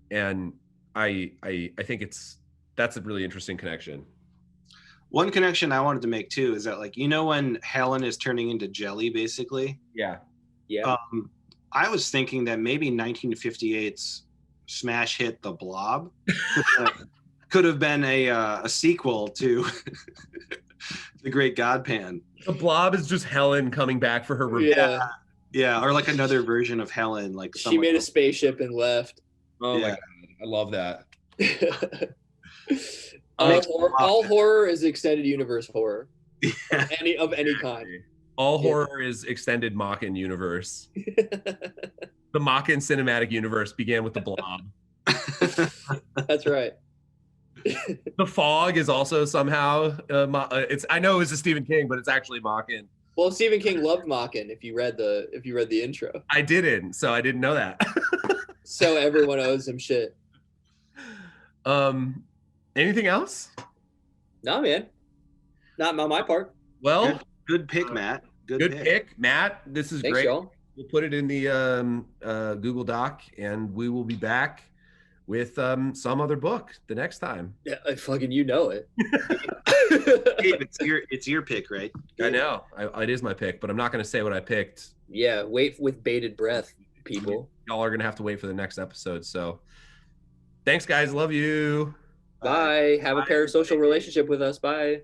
And I think that's a really interesting connection. One connection I wanted to make too is that, like, when Helen is turning into jelly, basically. Yeah. Yeah. I was thinking that maybe 1958's smash hit The Blob could have been a sequel to The Great Godpan. The Blob is just Helen coming back for her revenge. Yeah. Yeah, or like another version of Helen. Like She made a spaceship and left. Oh my Yeah. god, I love that. All horror is extended universe horror. Yeah. Of any kind. All Yeah. horror is extended Machen universe. The Machen cinematic universe began with The Blob. That's right. The Fog is also somehow it's I know it's a Stephen King, but it's actually Machen. Well, Stephen King loved Machen. If you read the intro, I didn't, so I didn't know that. so everyone owes him shit. Anything else? No, man, not on my part. Well, Good pick, Matt. good pick, Matt. This is Thanks, great. y'all. We'll put it in the Google Doc, and we will be back with some other book the next time. Yeah, fucking you know it. Gabe, it's your pick, right? I know it is my pick, but I'm not going to say what I picked. Yeah, wait with bated breath, people. Y'all are going to have to wait for the next episode. So thanks, guys. Love you. Bye. Have a parasocial relationship with us. Bye.